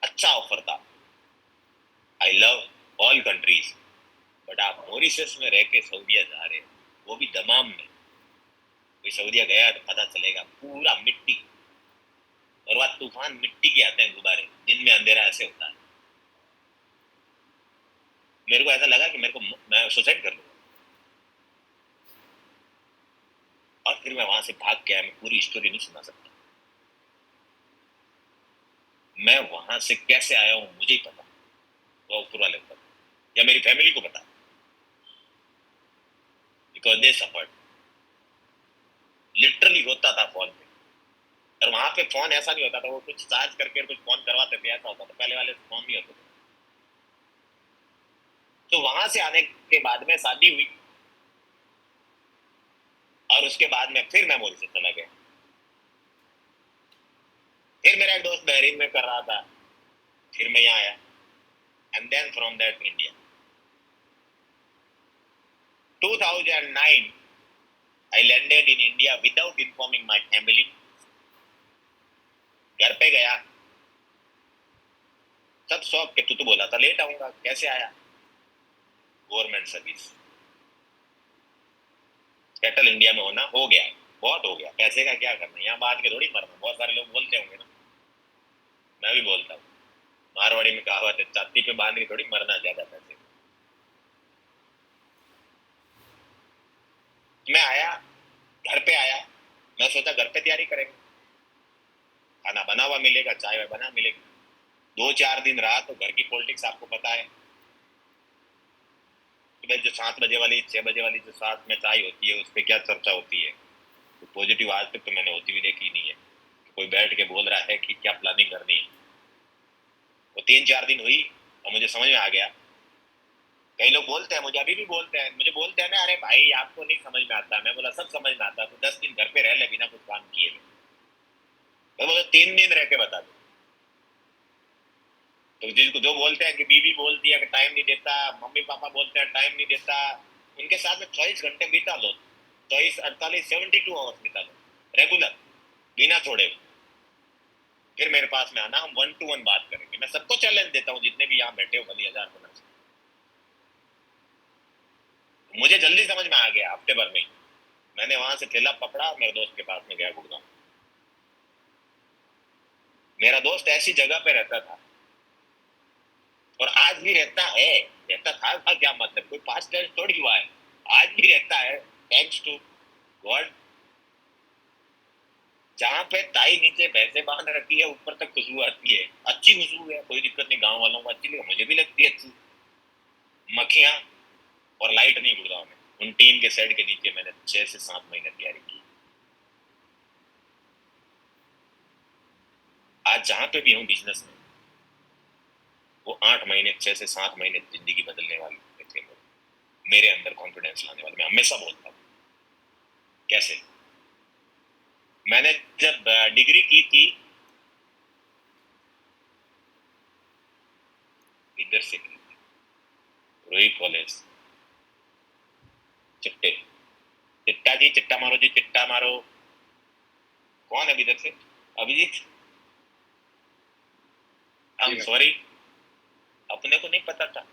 अच्छा ऑफर था। I love all countries, but आप मॉरिशस में रह के सऊदीया जा रहे हो, वो भी दमाम में। कोई सऊदीया गया तो पता चलेगा, पूरा मिट्टी, और वह तूफान मिट्टी के आते हैं, गुब्बारे, दिन में अंधेरा ऐसे होता है। मेरे को ऐसा लगा कि मेरे को, मैं सुसाइड कर लूंगा। और फिर मैं वहां से भाग के आया, मैं पूरी स्टोरी नहीं सुना सकता। मैं वहां से कैसे आया हूँ मुझे ही पता, वो ऊपर वाले को पता, या मेरी फैमिली को पता, बिकॉज दे सफर्ड। लिटरली होता था फोन पे, और वहां पे फोन ऐसा नहीं होता था, वो कुछ चार्ज करके कुछ फोन करवाते थे, ऐसा होता था, पहले वाले फोन नहीं होते थे। तो वहां से आने के बाद में शादी हुई, और उसके बाद में फिर मैं मॉरिशस चला गया। फिर मेरा एक दोस्त बहरीन में कर रहा था, फिर मैं यहाँ आया, and then from that India. 2009 I landed in India without informing my family. घर पे गया, सब शौक के, तू तो बोला था लेट आऊंगा, कैसे आया, गवर्नमेंट सर्विस। सेटल इंडिया में होना हो गया है, बहुत हो गया। पैसे का क्या करना, यहाँ बांध के थोड़ी मरना। बहुत सारे लोग बोलते होंगे ना, मैं भी बोलता हूँ, मारवाड़ी में कहावत है, छाती पे बांध के थोड़ी मरना ज्यादा पैसे। मैं आया, घर पे आया, मैं सोचा घर पे तैयारी करेंगे, खाना बना हुआ मिलेगा, चाय बना मिलेगी। 2-4 दिन रहा तो घर की पॉलिटिक्स आपको पता है। सुबह जो 7 बजे वाली 6 बजे वाली जो साथ में चाय होती है, उस पर क्या चर्चा होती है, तो पॉजिटिव आज तक तो मैंने होती हुई देखी नहीं है। कोई बैठ के बोल रहा है कि क्या प्लानिंग करनी है। वो 3-4 दिन हुई और मुझे समझ में आ गया। कई लोग बोलते हैं, मुझे अभी भी बोलते हैं, मुझे बोलते हैं ना, अरे भाई आपको नहीं समझ में आता। मैं बोला सब समझ में आता, तो 10 दिन घर पे रह ले बिना कुछ काम किए। मैं बोला 3 दिन रह के बता दो। तो जिसको जो बोलते हैं कि बीवी बोलती है कि टाइम नहीं देता, मम्मी पापा बोलते हैं टाइम नहीं देता, उनके साथ में 24 घंटे बिता लो, 24, 48, 72 आवर्स बिता लो रेगुलर, बिना छोड़े। फिर मेरे पास में आना, हम 1-to-1 बात करेंगे। मैं सबको चैलेंज देता हूँ, जितने भी यहाँ बैठे हो, भली 1000-1500। मुझे जल्दी समझ में आ गया, हफ्ते भर में ही मैंने वहां से थैला पकड़ा, मेरे दोस्त के पास में गया गुड़गांव। मेरा दोस्त ऐसी जगह पे रहता था, और आज भी रहता है। रहता था क्या मतलब, कोई पास्ट टेंस थोड़ी हुआ है, आज भी रहता है, थैंक्स टू गॉड। जहाँ पे ताई नीचे भैंसे बांध रखी है, ऊपर तक खुशबू आती है, अच्छी खुशबू है, कोई दिक्कत नहीं। गांव वालों को अच्छी लगे, मुझे भी लगती है अच्छी। मक्खियां और लाइट नहीं गुड़गांव में। उन टीन के सेट के नीचे मैंने 6 से 7 महीने तैयारी की। आज जहां पे भी हूँ बिजनेस में, वो 8 महीने 6 से 7 महीने जिंदगी बदलने वाले थे मेरे अंदर कॉन्फिडेंस लाने वाले। मैं हमेशा बोलता हूँ कैसे। मैंने जब डिग्री की थी, इधर से की थी, रोही कॉलेज, चिट्टे। चिट्टा जी, चिट्टा मारो जी, चिट्टा मारो। कौन है इधर से? अभिजीत, आई एम सॉरी, अपने को नहीं पता था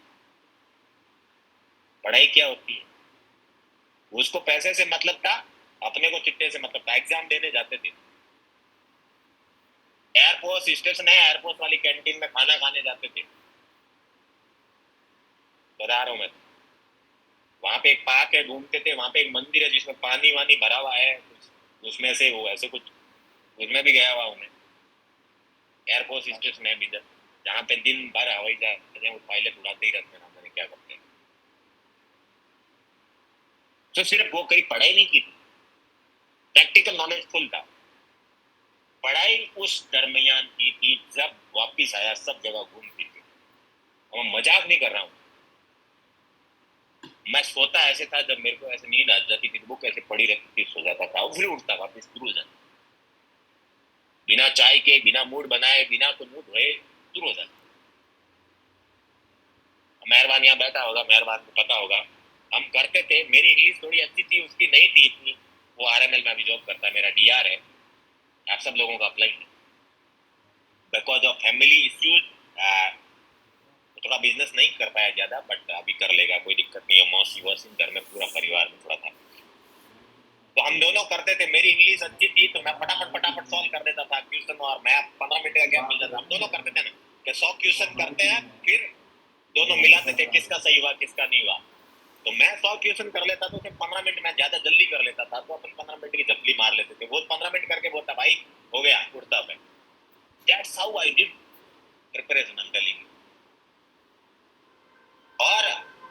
पढ़ाई क्या होती है। उसको पैसे से मतलब था, अपने को चिट्टे से मतलब था। एग्जाम देने जाते थे, एयरफोर्स स्टेशन है, एयरफोर्स वाली कैंटीन में खाना खाने जाते थे। बता रहा हूँ मैं। वहां पे एक पार्क है, घूमते थे। वहां पे एक मंदिर है जिसमें पानी वानी भरा हुआ है, उसमें से वो ऐसे कुछ, उसमें भी गया हुआ हूँ मैं। एयरफोर्स स्टेशन है इधर, जहाँ पे दिन भर हवाई जहाज वो पायलट उड़ाते ही रहते हैं, ना जाने क्या करते हैं। तो सिर्फ वो कहीं पढ़ाई नहीं की थी, प्रैक्टिकल नॉलेज फुल था। पढ़ाई उस दरमियान की थी जब वापिस आया, सब जगह घूम फिर के। और मैं मजाक नहीं कर रहा हूँ। मैं सोता ऐसे था, जब मेरे को ऐसे नींद आ जाती थी, बुक ऐसे पड़ी रहती थी, सो जाता था और फिर उठता वापिस शुरू हो जाता, बिना चाय के, बिना मूड बनाए, बिना कुछ मूड धोए शुरू हो जाता। मेहरबान यहाँ बैठा होगा, मेहरबान को पता होगा, हम करते थे। मेरी इंग्लिश थोड़ी अच्छी थी, उसकी नहीं थी इतनी। वो आरएमएल में अभी जॉब करता है, मेरा डीआर है। आप सब लोगों का अप्लाई है। बिकॉज ऑफ फैमिली इश्यूज थोड़ा बिजनेस नहीं कर पाया ज्यादा, बट अभी कर लेगा, कोई दिक्कत नहीं है। मौसी वौसी घर में पूरा परिवार में थोड़ा था, तो हम दोनों करते थे। मेरी इंग्लिश अच्छी थी तो मैं फटाफट फटाफट सॉल्व कर देता था क्वेश्चन, और मैं 15 मिनट का गैप मिल जाता। हम दोनों करते थे ना कि 100 क्वेश्चन करते हैं, फिर दोनों मिलाते थे किसका सही हुआ किसका नहीं हुआ। तो मैं 100 क्वेश्चन कर लेता तो फिर 15 मिनट में ज्यादा जल्दी कर लेता था, तो अपन 15 मिनट की झपली मार लेते थे। वो 15 मिनट करके बोलता भाई हो गया, उठता मैं। That's how I did preparation, I am telling you. और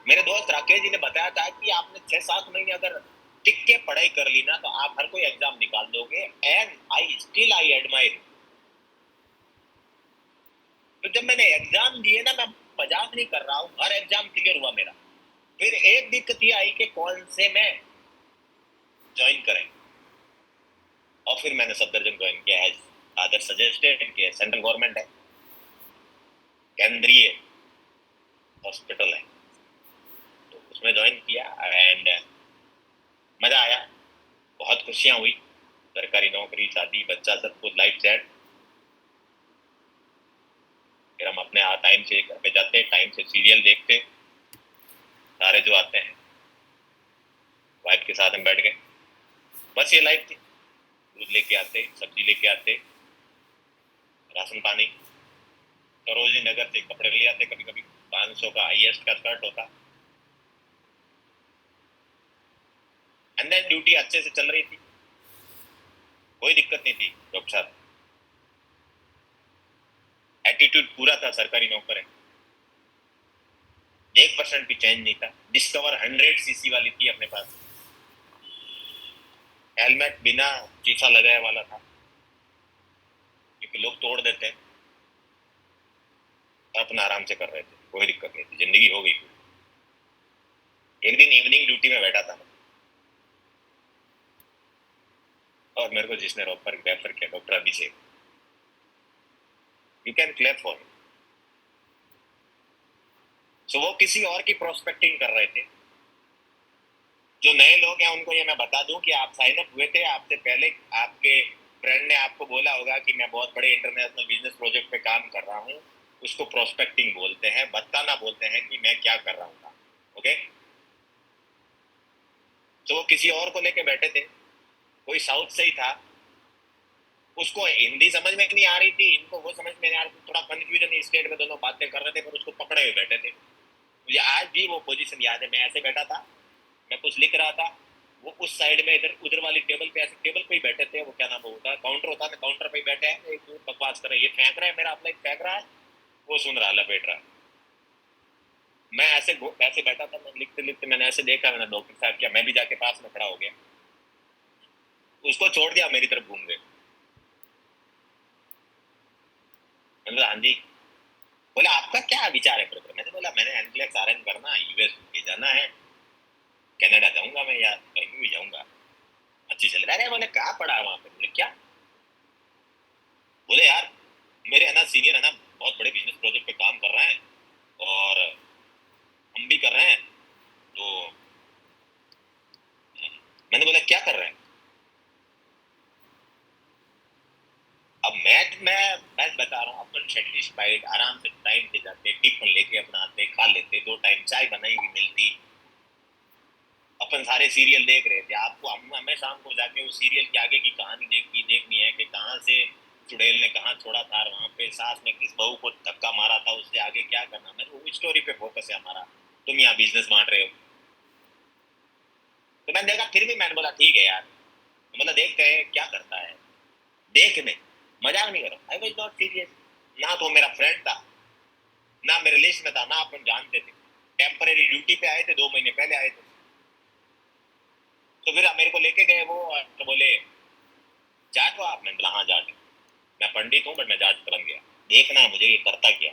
मेरे दोस्त राकेश जी ने बताया था कि आपने 6-7 महीने अगर टिक के पढ़ाई कर ली ना, तो आप हर कोई एग्जाम निकाल दोगे। And I admire. तो जब मैंने एग्जाम दिए ना, मैं मजाक नहीं कर रहा हूँ, हर एग्जाम क्लियर हुआ मेरा। फिर एक दिक्कत ये आई कि कौन से मैं ज्वाइन करें, और फिर मैंने सफदरजंग ज्वाइन किया है। फादर सजेस्टेड कि सेंट्रल गवर्नमेंट है, केंद्रीय हॉस्पिटल है, तो उसमें ज्वाइन किया। एंड मजा आया, बहुत खुशियां हुई। सरकारी नौकरी, शादी, बच्चा, सब कुछ, लाइफ सेट। फिर हम अपने टाइम से घर पे जाते, टाइम से सीरियल देखते, सारे जो आते हैं। वाइफ के साथ हम बैठ गए, बस ये लाइफ थी। दूध लेके आते, सब्जी लेके आते, राशन पानी, सरोजनी नगर से कपड़े ले आते, कभी कभी 500 का हाईएस्ट का शर्ट होता। एंड देन ड्यूटी अच्छे से चल रही थी, कोई दिक्कत नहीं थी डॉक्टर साहब। एटीट्यूड पूरा था, सरकारी नौकर है। 1% भी चेंज नहीं था। डिस्कवर 100 सीसी वाली थी अपने पास। हेलमेट बिना शीशा लगाए वाला था, क्योंकि लोग तोड़ देते हैं। अपना आराम से कर रहे थे, कोई दिक्कत नहीं थी, जिंदगी हो गई। एक दिन इवनिंग ड्यूटी में बैठा था मैं, और मेरे को जिसने रेफर किया, doctor Abhishek, you can clap for. So वो किसी और की प्रोस्पेक्टिंग कर रहे थे। जो नए लोग हैं उनको ये मैं बता दूं कि आप साइन अप हुए थे, आपसे पहले आपके फ्रेंड ने आपको बोला होगा कि मैं बहुत बड़े इंटरनेशनल बिजनेस प्रोजेक्ट पे काम कर रहा हूँ। उसको प्रोस्पेक्टिंग बोलते हैं, बताना बोलते हैं कि मैं क्या कर रहा हूँ। ओके, तो वो किसी और को लेके बैठे थे, कोई साउथ से ही था, उसको हिंदी समझ में नहीं आ रही थी, इनको वो समझ में नहीं आ रही थी, थोड़ा कंफ्यूजन स्टेट में दोनों बातें कर रहे थे, पर उसको पकड़े हुए बैठे थे। मुझे आज भी वो पोजीशन याद है। मैं ऐसे बैठा था, मैं कुछ लिख रहा था, वो उस साइड में इधर उधर वाली टेबल पे, ऐसे टेबल पे ही बैठे थे। वो क्या नाम होता है, काउंटर होता है, काउंटर पे ही बैठे हैं, एक बकवास कर रहे हैं, ये फेंक रहा है मेरा अपना, फेंक रहा है, वो सुन रहा, लपेट रहा। मैं ऐसे ऐसे बैठा था, मैं लिखते लिखते मैंने ऐसे देखा, मैंने डॉक्टर साहब क्या, मैं भी जाके पास में खड़ा हो गया, उसको छोड़ दिया, मेरी तरफ घूम गए। मैंने बोला हाँ जी। बोला आपका क्या विचार है ब्रदर? मैंने बोला मैंने एनक्लेक्स आरएन करना है, यूएस के जाना है, कनाडा जाऊंगा मैं, या कहीं भी जाऊंगा, अच्छी चल रहा है। बोले कहाँ पढ़ा है वहां पे? बोले क्या? बोले यार मेरे है ना सीनियर है ना, बहुत बड़े बिजनेस प्रोजेक्ट पे काम कर रहे हैं, और हम भी कर रहे हैं। तो मैंने बोला क्या कर रहे हैं? अब मैं बता रहा हूँ, अपन सेटिस्फाइड आराम से टाइम पे जाते, टिफिन लेके अपना आते, खा लेते, 2 टाइम चाय बनाई हुई मिलती, अपन सारे सीरियल देख रहे थे। आपको हमें शाम को जाके उस सीरियल के आगे की कहानी देखनी है कि कहाँ से चुड़ैल ने कहाँ छोड़ा था, वहां पे सास ने किस बहू को धक्का मारा था, उससे आगे क्या करना। मैं वो स्टोरी पे फोकस है हमारा, तुम यहाँ बिजनेस बांट रहे हो। तो मैंने देखा, फिर भी मैंने बोला ठीक है यार, मतलब देखते हैं क्या करता है। देखने, मजाक नहीं करो, आई वॉज नॉट सीरियस। ना तो मेरा फ्रेंड था, ना मेरे लिस्ट में था, ना अपन जानते थे। टेम्परेरी ड्यूटी पे आए थे, 2 महीने पहले आए थे। तो फिर मेरे को लेके गए वो, तो बोले जाट हो आप? मैंने बोला हाँ जाट। मैं पंडित हूँ, बट मैं जाट बन गया, देखना है मुझे ये करता क्या।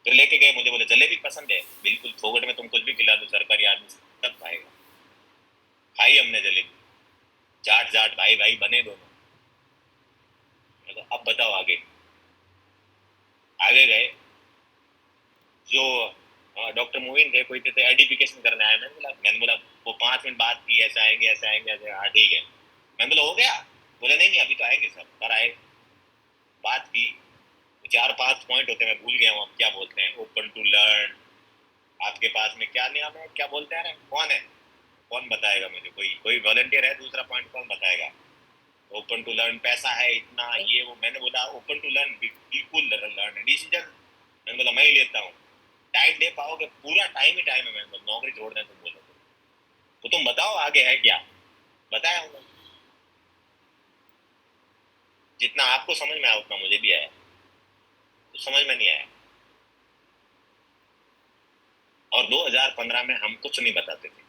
फिर लेके गए मुझे, बोले जलेबी पसंद है? बिल्कुल, फोगट में तुम कुछ भी खिला दो, सरकारी आदमी सब खाएगा। खाई हमने जलेबी, जाट जाट भाई भाई बने दोनों। तो अब बताओ आगे। आगे गए, जो डॉक्टर मोइन थे, कोई थे आइडेंटिफिकेशन करने आए। मैंने बोला वो 5 मिनट बाद की, ऐसे आएंगे ऐसे आएंगे ऐसे, हाँ ठीक है। मैंने बोला हो गया? बोले नहीं नहीं अभी तो आएंगे सब। पर आए, बात की, 4-5 पॉइंट होते, मैं भूल गया हूँ अब क्या बोलते हैं, ओपन टू लर्न। आपके पास में क्या नाम है, क्या बोलते हैं, कौन है, कौन बताएगा मुझे? कोई कोई वॉलंटियर है? दूसरा पॉइंट कौन बताएगा? ओपन टू लर्न, पैसा है इतना, ये वो। मैंने बोला ओपन टू लर्न, बिल्कुल लर्न, डिसीजन मैंने बोला मैं ही लेता हूँ। टाइम दे पाओगे? पूरा टाइम ही टाइम है। मैंने बोला नौकरी छोड़ दें तुम बोलो तो तुम बताओ आगे है क्या। बताया उन्होंने, जितना आपको समझ में आया उतना मुझे भी आया, तो समझ में नहीं आया। और 2015 में हम कुछ नहीं बताते थे।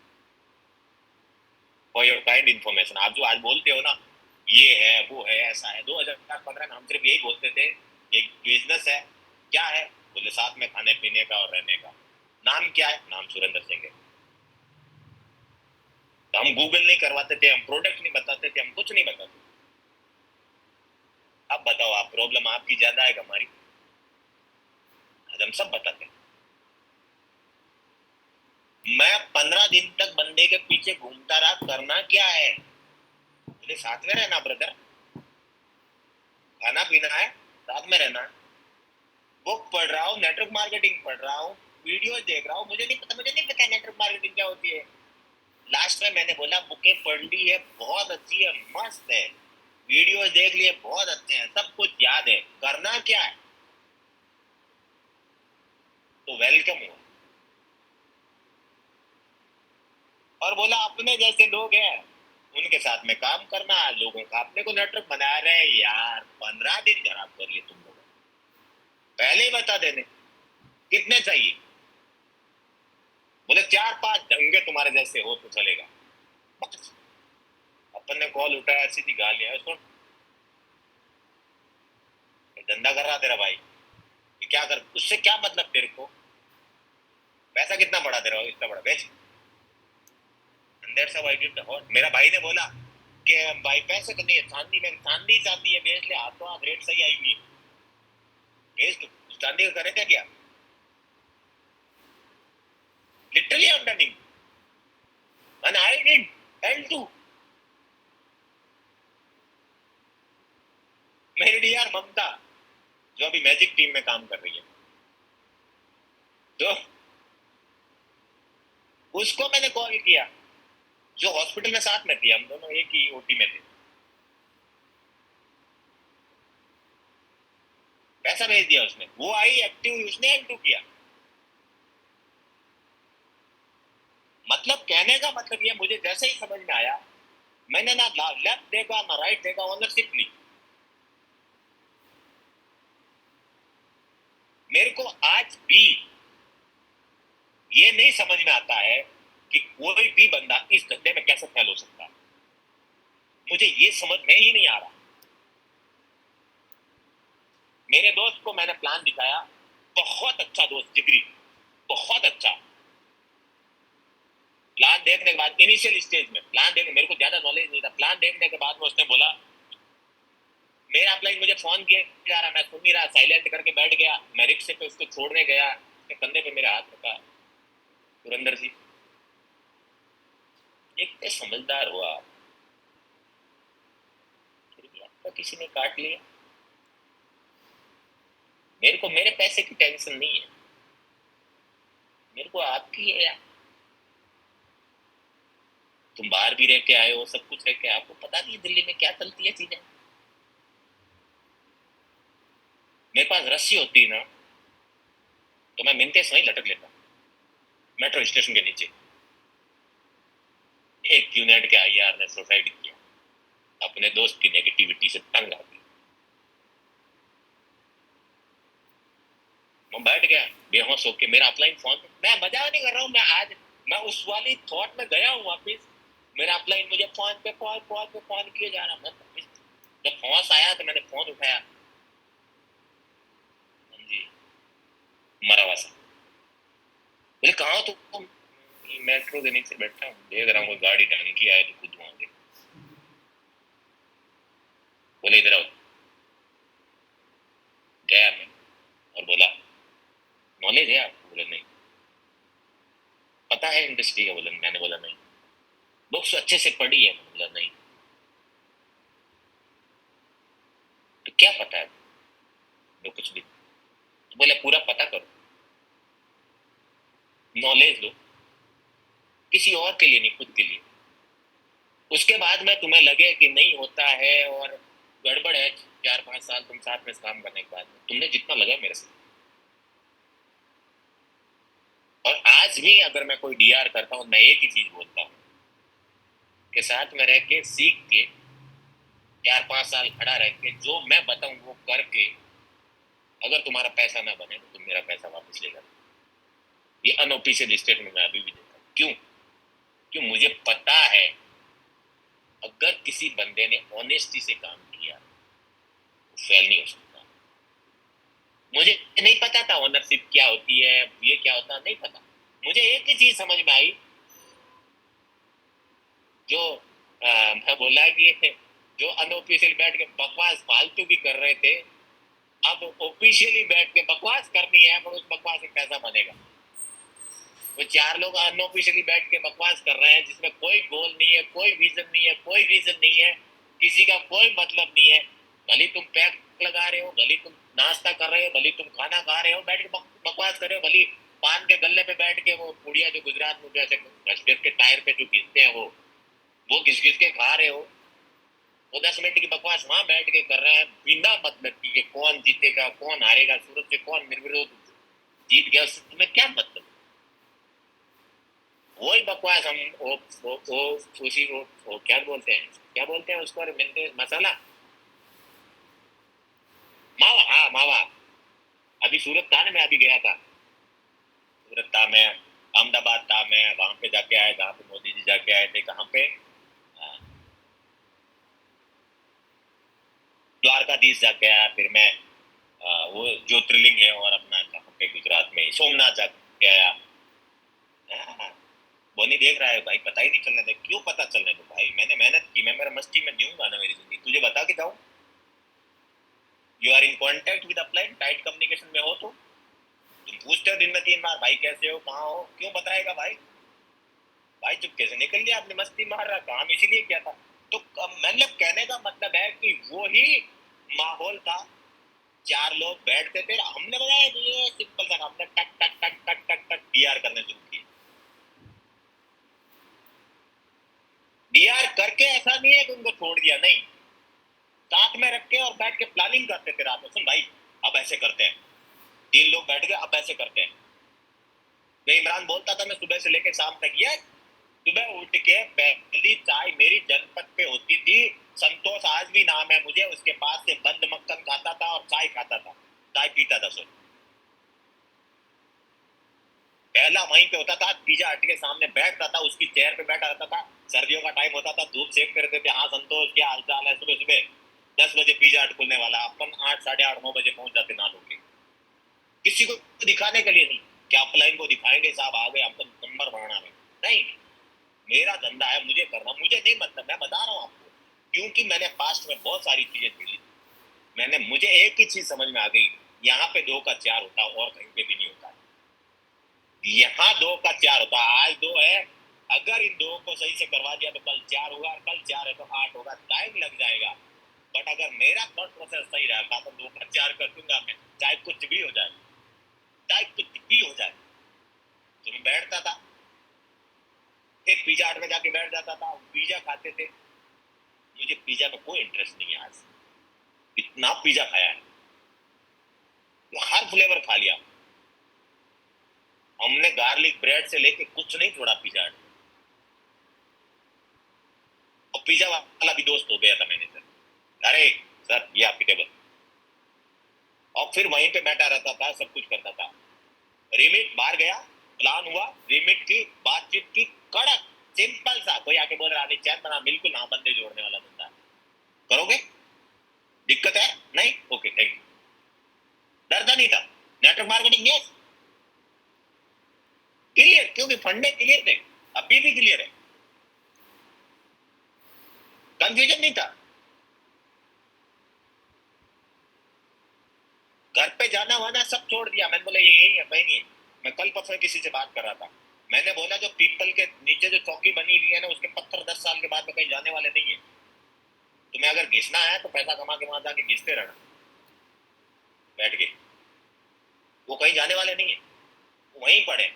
फॉर योर काइंड इन्फॉर्मेशन, आप जो आज बोलते हो ना ये है वो है ऐसा है, 2015 में हम सिर्फ यही बोलते थे एक बिजनेस है। क्या है? बोले साथ में खाने पीने का और रहने का। नाम क्या है? नाम सुरेंद्र सिंह है। तो हम गूगल नहीं करवाते थे, हम प्रोडक्ट नहीं बताते थे, हम कुछ नहीं बताते। अब बताओ आप, प्रॉब्लम आपकी ज्यादा है हमारी? आज हम सब बताते हैं। मैं 15 दिन तक बंदे के पीछे घूमता रहा, करना क्या है? बोले साथ में रहना ब्रदर, खाना पीना है, साथ में रहना है। बुक पढ़ रहा हूँ, नेटवर्क मार्केटिंग पढ़ रहा हूँ, वीडियो देख रहा हूँ, मुझे नहीं पता नेटवर्क मार्केटिंग क्या होती है। लास्ट में मैंने बोला बुकें पढ़ ली है, बहुत अच्छी है, मस्त है, वीडियोस देख लिए बहुत अच्छे हैं, सब कुछ याद है, करना क्या है? तो वेलकम हुआ और बोला अपने जैसे लोग हैं उनके साथ में काम करना, लोगों का अपने को नेटवर्क बना रहे हैं। यार 15 दिन खराब कर लिए तुम लोग, पहले ही बता देने। कितने चाहिए? बोले 4-5 ढंगे तुम्हारे जैसे हो तो चलेगा। अपन ने कॉल उठाया, सीधी गालियां, सुन धंधा कर रहा तेरा भाई, ये क्या कर, उससे क्या मतलब तेरे को? पैसा कितना बड़ा दे रहा हो, इतना बड़ा बेच। अंदर से भाई मेरा भाई ने बोला कि भाई पैसे तो नहीं है, चांदी में, चांदी चांदी है, बेच ले, हाथों हाथ रेट सही आएगी, बेच तो चांदी का करेगा क्या? Literally I am dunning and I did tell to मेरी डीआर ममता, जो अभी मैजिक टीम में काम कर रही है, तो उसको मैंने कॉल किया, जो हॉस्पिटल में साथ में थी, हम दोनों एक ही ओटी में थे। पैसा भेज दिया उसने, वो आई एक्टिव हुई, उसने एक्टिव किया। मतलब कहने का मतलब ये, मुझे जैसे ही समझ में आया, मैंने ना लेफ्ट देखा ना राइट देखा, ओनरशिप ली। मेरे को आज भी ये नहीं समझ में आता है कि कोई भी बंदा इस धंधे में कैसे फेल हो सकता है, मुझे ये समझ में ही नहीं आ रहा। मेरे दोस्त को मैंने प्लान दिखाया, बहुत अच्छा दोस्त जिगरी, बहुत अच्छा। प्लान देखने के बाद इनिशियल स्टेज में प्लान देखने, मेरे को ज्यादा नॉलेज नहीं था, प्लान देखने के बाद में उसने बोला, मेरा अपलाइन मुझे फोन किया जा रहा, मैं सुन नहीं रहा, साइलेंट करके बैठ गया। मैं रिक्शे पे उसको छोड़ने गया, उसके कंधे पे मेरा हाथ रखा, सुरेंद्र जी इतने समझदार हुआ, फिर भी आपका किसी ने काट लिया। मेरे को मेरे पैसे की टेंशन नहीं है, मेरे को आपकी है यार। तुम बाहर भी रह के आए हो, सब कुछ रह के, आपको पता नहीं दिल्ली में क्या चलती है चीजें। मेरे पास रस्सी होती ना तो मैं मिनते से वहीं लटक लेता, मेट्रो स्टेशन के नीचे। एक यूनिट के आईआर ने सुसाइड किया, अपने दोस्त की नेगेटिविटी से तंग आ गई। मैं बैठ गया बेहोश होके, मेरा अपलाइन फोन, मैं मजाक नहीं कर रहा हूँ, मैं आज मैं उस वाली थॉट में गया हूँ वापिस। मेरा अपलाइन मुझे फोन पे फोन किए जा रहा, मैं जब होश आया तो मैंने फोन उठाया। हाँ जी, मरा सा। बोले कहाँ हो तुम? मेट्रो के नीचे बैठा हूँ, देख रहा हूँ गाड़ी टंकी आए तो खुद आगे। बोले इधर आओ। गया मैं और बोला नॉलेज है आपको? बोले नहीं। पता है इंडस्ट्री का? बोला मैंने बोला नहीं। बुक्स अच्छे से पढ़ी है? बोला नहीं। तो क्या पता है? तो कुछ भी। तो बोले पूरा पता करो, नॉलेज लो, किसी और के लिए नहीं, खुद के लिए। उसके बाद में तुम्हें लगे कि नहीं होता है और गड़बड़ है, 4-5 साल तुम साथ में काम करने के बाद में तुमने जितना लगा मेरे से। और आज भी अगर मैं कोई डीआर करता हूँ, मैं एक ही चीज बोलता हूँ कि साथ में रह के सीख के 4-5 साल खड़ा रह के जो मैं बताऊं वो करके, अगर तुम्हारा पैसा ना बने तो तुम मेरा पैसा वापस ले जाओ। ये अनऑफिशियल स्टेटमेंट मैं अभी भी देता हूँ। क्यों? क्यों? मुझे पता है अगर किसी बंदे ने ऑनेस्टी से काम किया वो फेल नहीं हो सकता। मुझे नहीं पता था ओनरशिप क्या होती है, ये क्या होता, नहीं पता। मुझे एक ही चीज समझ में आई, जो मैं बोला कि जो अनऑफिशियल बैठ के बकवास फालतू भी कर रहे थे, अब ऑफिशियली बैठ के बकवास करनी है, पर उस बकवास में पैसा बनेगा। वो 4 लोग अनऑफिशियली बैठ के बकवास कर रहे हैं जिसमें कोई गोल नहीं है, कोई विजन नहीं है, कोई रीजन नहीं है, किसी का कोई मतलब नहीं है। भले तुम पैक लगा रहे हो, भले तुम नाश्ता कर रहे हो, भले तुम खाना खा रहे हो, बैठ के बकवास कर रहे हो, भले पान के गल्ले पे बैठ के वो पुड़िया जो गुजरात में जैसे एक्सप्रेस के टायर पे जो घिसते हैं वो घिस घिस के खा रहे हो। वो 10 मिनट की बकवास वहां बैठ के कर रहे हैं बिना मतलब की कौन जीतेगा कौन हारेगा, सूरत से कौन निर्विरोध जीत गया, तुम्हें क्या मतलब। वही बकवास हम वो क्या बोलते हैं उसको, अरे मिलते मसाला, मावा, हाँ मावा। अभी सूरत था ना, मैं अभी गया था सूरत था, मैं अहमदाबाद था, मैं वहां पे जाके आया जहाँ पे मोदी जी जाके आए थे, कहाँ पे द्वारकाधीश जाके आया, फिर मैं वो ज्योतिर्लिंग है और अपना कहाँ पे गुजरात में सोमनाथ जाके आया। वो नहीं देख रहा है भाई, पता ही नहीं चलने दे, क्यों पता चलने दो भाई, मैंने मेहनत की, मैं मेरा मस्ती में जीऊंगा ना मेरी जिंदगी, तुझे बता के जाऊं। You are in contact with upline, tight communication में हो तो तुम पूछते हो दिन में 3 बार भाई कैसे हो कहाँ हो, क्यों बताएगा भाई। भाई चुपके से निकल गया, आपने मस्ती मार रहा, काम इसीलिए किया था। तो मतलब कहने का मतलब है कि वो ही माहौल था, 4 लोग बैठते थे, हमने बताया कि ये सिंपल था, हमने टक टक टक टक टक टक डीआर करने शुरू किए। डीआर करके ऐसा नहीं है कि उनको छोड़ दिया, नहीं, साथ में रख के और बैठ के प्लानिंग करते थे रात में, सुन भाई अब ऐसे करते हैं, 3 लोग बैठ गए अब ऐसे करते हैं। मैं इमरान बोलता था मैं सुबह से लेकर शाम तक, ये सुबह उठ के पहली चाय मेरी जनपद पे होती थी, संतोष आज भी नाम है मुझे, उसके पास से बंद मक्खन खाता था और चाय खाता था, चाय पीता था। सुन, पहला वहीं पे होता था, पिज्जा हट के सामने बैठता था, उसकी चेयर पे बैठा रहता था, सर्दियों का टाइम होता था, धूप सेक करते थे, हाँ संतोष क्या हालचाल है, सुबह सुबह 10 बजे पिज्जा हट खुलने वाला, अपन 8, 8:30, 9 बजे पहुंच जाते ना लोग, किसी को दिखाने के लिए नहीं, क्या अपलाइन को दिखाएंगे साहब आ गए आपको नंबर बढ़ाना है, नहीं, मेरा धंधा है, मुझे करना, मुझे नहीं मतलब, मैं बता रहा हूँ आपको, क्योंकि मैंने पास्ट में बहुत सारी चीजें झेली, मैंने, मुझे एक ही चीज समझ में आ गई, यहाँ पे 2 का 4 होता और कहीं पे भी नहीं होता, यहाँ 2 का 4 होता, आज 2 है, अगर इन 2 को सही से करवा दिया तो कल 4 होगा, कल 4 है तो 8 होगा, टाइम लग जाएगा, बट अगर मेरा थॉट प्रोसेस सही रहता तो 2 का 4 कर दूंगा मैं, चाहे कुछ भी हो जाए, चाहे कुछ भी हो जाए। तो मैं बैठता था, फिर पिज्जा हट में जाके बैठ जाता था, पिज्जा खाते थे, मुझे पिज्जा में कोई इंटरेस्ट नहीं है, आज इतना पिज्जा खाया है, तो हर फ्लेवर खा लिया, हमने गार्लिक ब्रेड से लेके कुछ नहीं छोड़ा पिज्जा हट, और पिज्जा वाला भी दोस्त हो गया था मैंने सर, अरे सर ये आपकी टेबल, और फिर वहीं पे बैठा रहता था, सब कुछ करता था, रिमिट बाहर गया, प्लान हुआ, रिमिट की बातचीत की, कड़क सिंपल सा, कोई आके बोल रहा चैन बना, बिल्कुल हाँ, बंदे जोड़ने वाला धंधा, करोगे, दिक्कत है नहीं, ओके थैंक यू, डरता नहीं था, नेटवर्क मार्केटिंग यस क्लियर, क्योंकि फंडे क्लियर थे, अभी भी क्लियर है, कंफ्यूजन नहीं था। घर पे जाना वाना सब छोड़ दिया, मैंने बोला ये यही है, कहीं नहीं है। मैं कल परसों किसी से बात कर रहा था, मैंने बोला जो पीपल के नीचे जो चौकी बनी हुई है ना, उसके पत्थर 10 साल के बाद में कहीं जाने वाले नहीं है, तुम्हें अगर घिसना है तो पैसा कमा के वहां जाके घिसते रहना बैठ के, वो कहीं जाने वाले नहीं है, वहीं पड़े।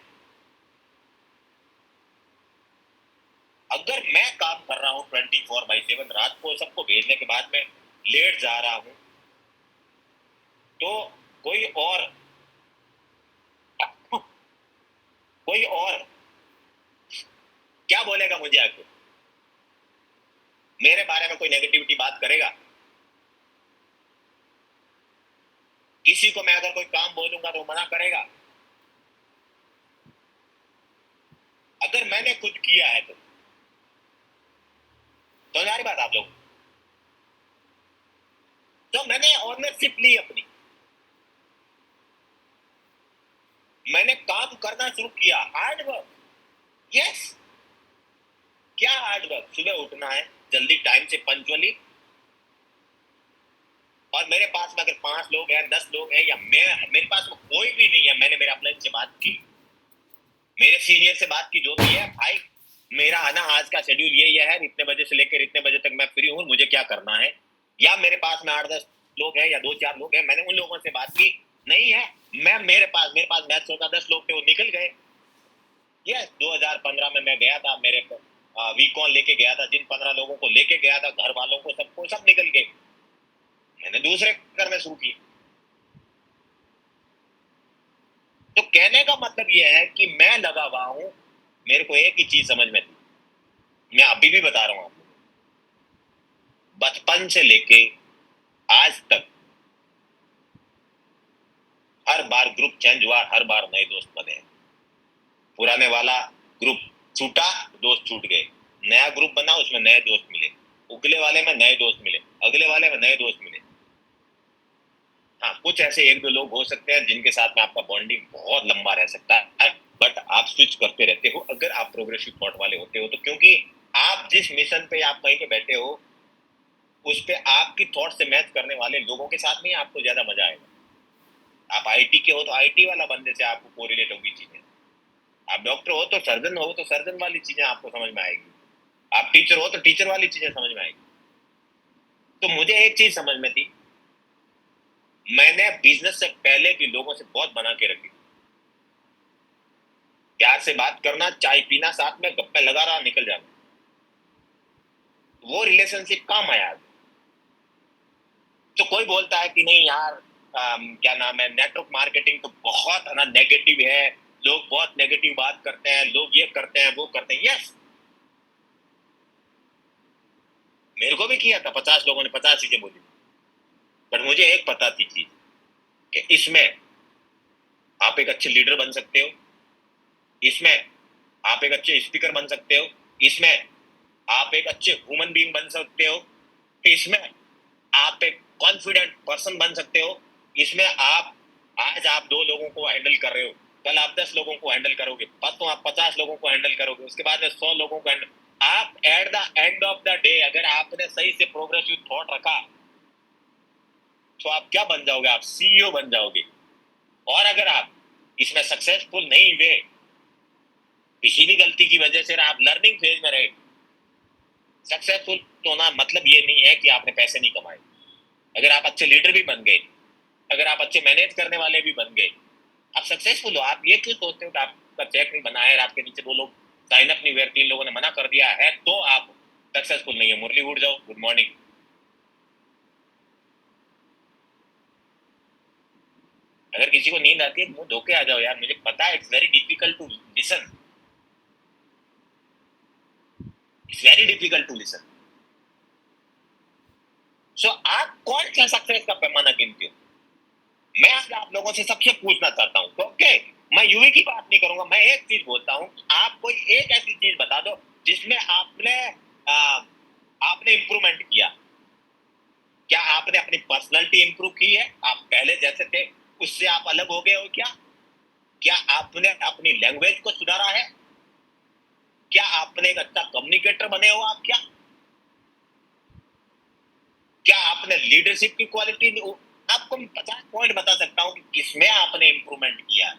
अगर मैं काम कर रहा हूँ 24/7, रात को सबको भेजने के बाद में लेट जा रहा हूँ, तो कोई और क्या बोलेगा मुझे आके, मेरे बारे में कोई नेगेटिविटी बात करेगा, किसी को मैं अगर कोई काम बोलूंगा तो मना करेगा, अगर मैंने खुद किया है तो सारी बात आप लोग, तो मैंने ऑनरशिप ली अपनी, मैंने काम करना शुरू किया, हार्ड वर्क, यस, क्या हार्ड वर्क, सुबह उठना है जल्दी टाइम से पंचुअली, और मेरे पास में अगर 5 लोग हैं 10 लोग हैं, या मेरे पास में कोई भी नहीं है, मैंने मेरे अपलाइन से बात की, मेरे सीनियर से बात की, जो भी है भाई मेरा है ना आज का शेड्यूल ये है, इतने बजे से लेकर इतने बजे तक मैं फ्री हूँ, मुझे क्या करना है, या मेरे पास में 8-10 लोग हैं या 2-4 लोग हैं, मैंने उन लोगों से बात की, नहीं है मेरे पास मैच होता, 10 लोग थे, वो निकल गए। यस, 2015 में मैं गया था, मेरे वीकॉन लेके गया था, जिन 15 लोगों को लेके गया था, घर वालों को, सबको, सब निकल गए। मैंने दूसरे करने शुरू किए। तो कहने का मतलब यह है कि मैं लगा हुआ हूं, मेरे को एक ही चीज समझ में थी, मैं अभी भी बता रहा हूं आपको, बचपन से लेके आज तक हर बार ग्रुप चेंज हुआ, हर बार नए दोस्त बने। पुराने वाला ग्रुप छूटा, दोस्त छूट गए, नया ग्रुप बना, उसमें नए दोस्त मिले, अगले वाले में नए दोस्त मिले, अगले वाले में नए दोस्त मिले। हाँ, कुछ ऐसे एक दो लोग हो सकते हैं जिनके साथ में आपका बॉन्डिंग बहुत लंबा रह सकता है, बट आप स्विच करते रहते हो अगर आप प्रोग्रेसिव थॉट वाले होते हो तो, क्योंकि आप जिस मिशन पे आप कहीं पे बैठे हो, उस पे आपकी थॉट से मैच करने वाले लोगों के साथ में आपको ज्यादा मजा आएगा। आप आईटी के हो तो आईटी वाला बंदे से आपको कोरिलेट होगी चीजें, आप डॉक्टर हो तो सर्जन वाली चीजें आपको समझ में आएगी, आप टीचर हो तो टीचर वाली चीजें समझ में आएगी। तो मुझे एक चीज समझ में थी, मैंने बिजनेस से पहले भी लोगों से बहुत बना के रखी, प्यार से बात करना, चाय पीना, साथ में गप्पे लगा रहा, निकल जाना, वो रिलेशनशिप काम आया। तो कोई बोलता है कि नहीं यार, क्या नाम है, नेटवर्क मार्केटिंग तो बहुत है ना, नेगेटिव है, लोग बहुत नेगेटिव बात करते हैं, लोग ये करते हैं, वो करते हैं। यस, मेरे को भी किया था, 50 लोगों ने 50 चीजें बोली, बट मुझे एक पता थी चीज, कि इसमें आप एक अच्छे लीडर बन सकते हो, इसमें आप एक अच्छे स्पीकर बन सकते हो, इसमें आप एक अच्छे ह्यूमन बीइंग बन सकते हो, इसमें आप एक कॉन्फिडेंट पर्सन बन सकते हो, इसमें आप, आज आप 2 लोगों को हैंडल कर रहे हो, कल आप 10 लोगों को हैंडल करोगे, परसों आप 50 लोगों को हैंडल करोगे, उसके बाद में 100 लोगों को हैंडल। आप at the end of the day अगर आपने सही से प्रोग्रेसिव थॉट रखा, तो आप क्या बन जाओगे, आप सीईओ बन जाओगे। और अगर आप इसमें सक्सेसफुल नहीं हुए, किसी भी गलती की वजह से आप लर्निंग फेज में रहे, सक्सेसफुल होना मतलब ये नहीं है कि आपने पैसे नहीं कमाए। अगर आप अच्छे लीडर भी बन गए, अगर आप अच्छे मैनेज करने वाले भी बन गए, आप सक्सेसफुल हो। आप ये क्यों सोचते हो कि आपका चेक नहीं बना है, आपके नीचे 2 लोग साइन अप नहीं हुए, 3 लोगों ने मना कर दिया है, तो आप सक्सेसफुल नहीं है। मुरली, उठ जाओ, गुड मॉर्निंग। अगर किसी को नींद आती है, मुंह धोके आ जाओ यार, मुझे पता है it's very difficult to listen, it's very difficult to listen. So आप कौन सा सक्सेस का पैमाना गिनते हो? मैं आज आप लोगों से सबसे पूछना चाहता हूँ, ओके, मैं यूवी की बात नहीं करूंगा, मैं एक चीज बोलता हूँ, आप कोई एक ऐसी चीज बता दो जिसमें आपने इंप्रूवमेंट किया। क्या आपने अपनी पर्सनैलिटी इंप्रूव की है? आप पहले जैसे थे उससे आप अलग हो गए हो क्या? क्या आपने अपनी लैंग्वेज को सुधारा है? क्या आपने एक अच्छा कम्युनिकेटर बने हो आप? क्या आपने लीडरशिप की क्वालिटी, आपको मैं 50 पॉइंट बता सकता हूं कि किसमें आपने इंप्रूवमेंट किया।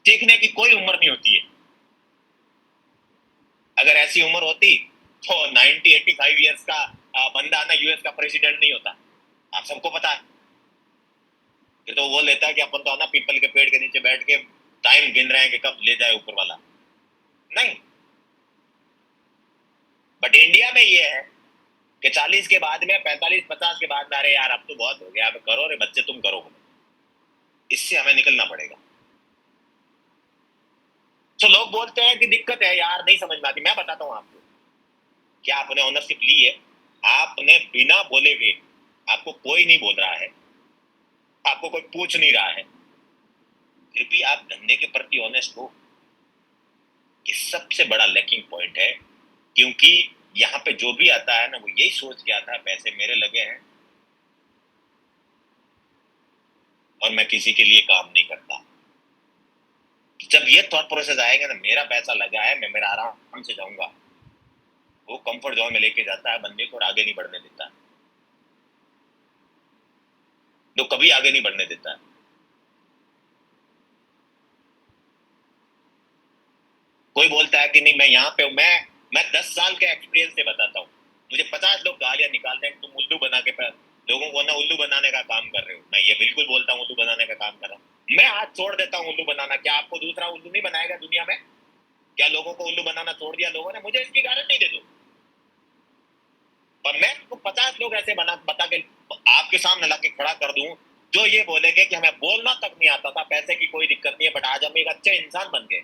सीखने की कोई उम्र नहीं होती है। अगर ऐसी उम्र होती तो 85 ईयर्स का बंदा ना यूएस का प्रेसिडेंट नहीं होता, आप सबको पता है। ये तो वो लेता है कि अपन तो ना पीपल के पेड़ के नीचे बैठ के टाइम गिन रहे हैं कि कब ले जाए ऊपर वाला, नहीं। बट इंडिया में ये है कि 40 के बाद में, 45-50 के बाद में, अरे यार अब तो बहुत हो गया, अब करो रे बच्चे, तुम करो, इससे हमें निकलना पड़ेगा। तो लोग बोलते हैं कि दिक्कत है यार, नहीं समझ में आती। मैं बताता हूँ आपको, क्या आपने ओनरशिप ली है? आपने बिना बोले हुए, आपको कोई नहीं बोल रहा है, आपको कोई पूछ नहीं रहा है, फिर भी आप धंधे के प्रति ऑनेस्ट हो, ये सबसे बड़ा लैकिंग पॉइंट है। क्योंकि यहाँ पे जो भी आता है ना, वो यही सोच के आता है पैसे मेरे लगे हैं और मैं किसी के लिए काम नहीं करता। जब ये थॉट प्रोसेस आएगा ना, मेरा पैसा लगा है, मैं मेरा आराम से जाऊंगा, वो कंफर्ट जोन में लेके जाता है बंदे को और आगे नहीं बढ़ने देता, तो कभी आगे नहीं बढ़ने देता। कोई बोलता है कि नहीं मैं यहाँ पे हूँ, मैं 10 साल के एक्सपीरियंस से बताता हूँ, मुझे 50 लोग गालियां निकालते हैं, तुम उल्लू बना के लोगों को ना उल्लू बनाने का काम कर रहे हो। मैं ये बिल्कुल बोलता हूँ उल्लू बनाने का काम कर रहा हूँ। मैं हाथ छोड़ देता हूँ उल्लू बनाना, क्या आपको दूसरा उल्लू नहीं बनाएगा दुनिया में? क्या लोगों को उल्लू बनाना छोड़ दिया लोगों ने? मुझे इसकी गारंटी दे दो। और मैं आपको 50 लोग ऐसे बता के आपके सामने ला के खड़ा कर दूं जो ये बोलेंगे कि हमें बोलना तक नहीं आता था, पैसे की कोई दिक्कत नहीं है, बट आज हम एक अच्छे इंसान बन गए।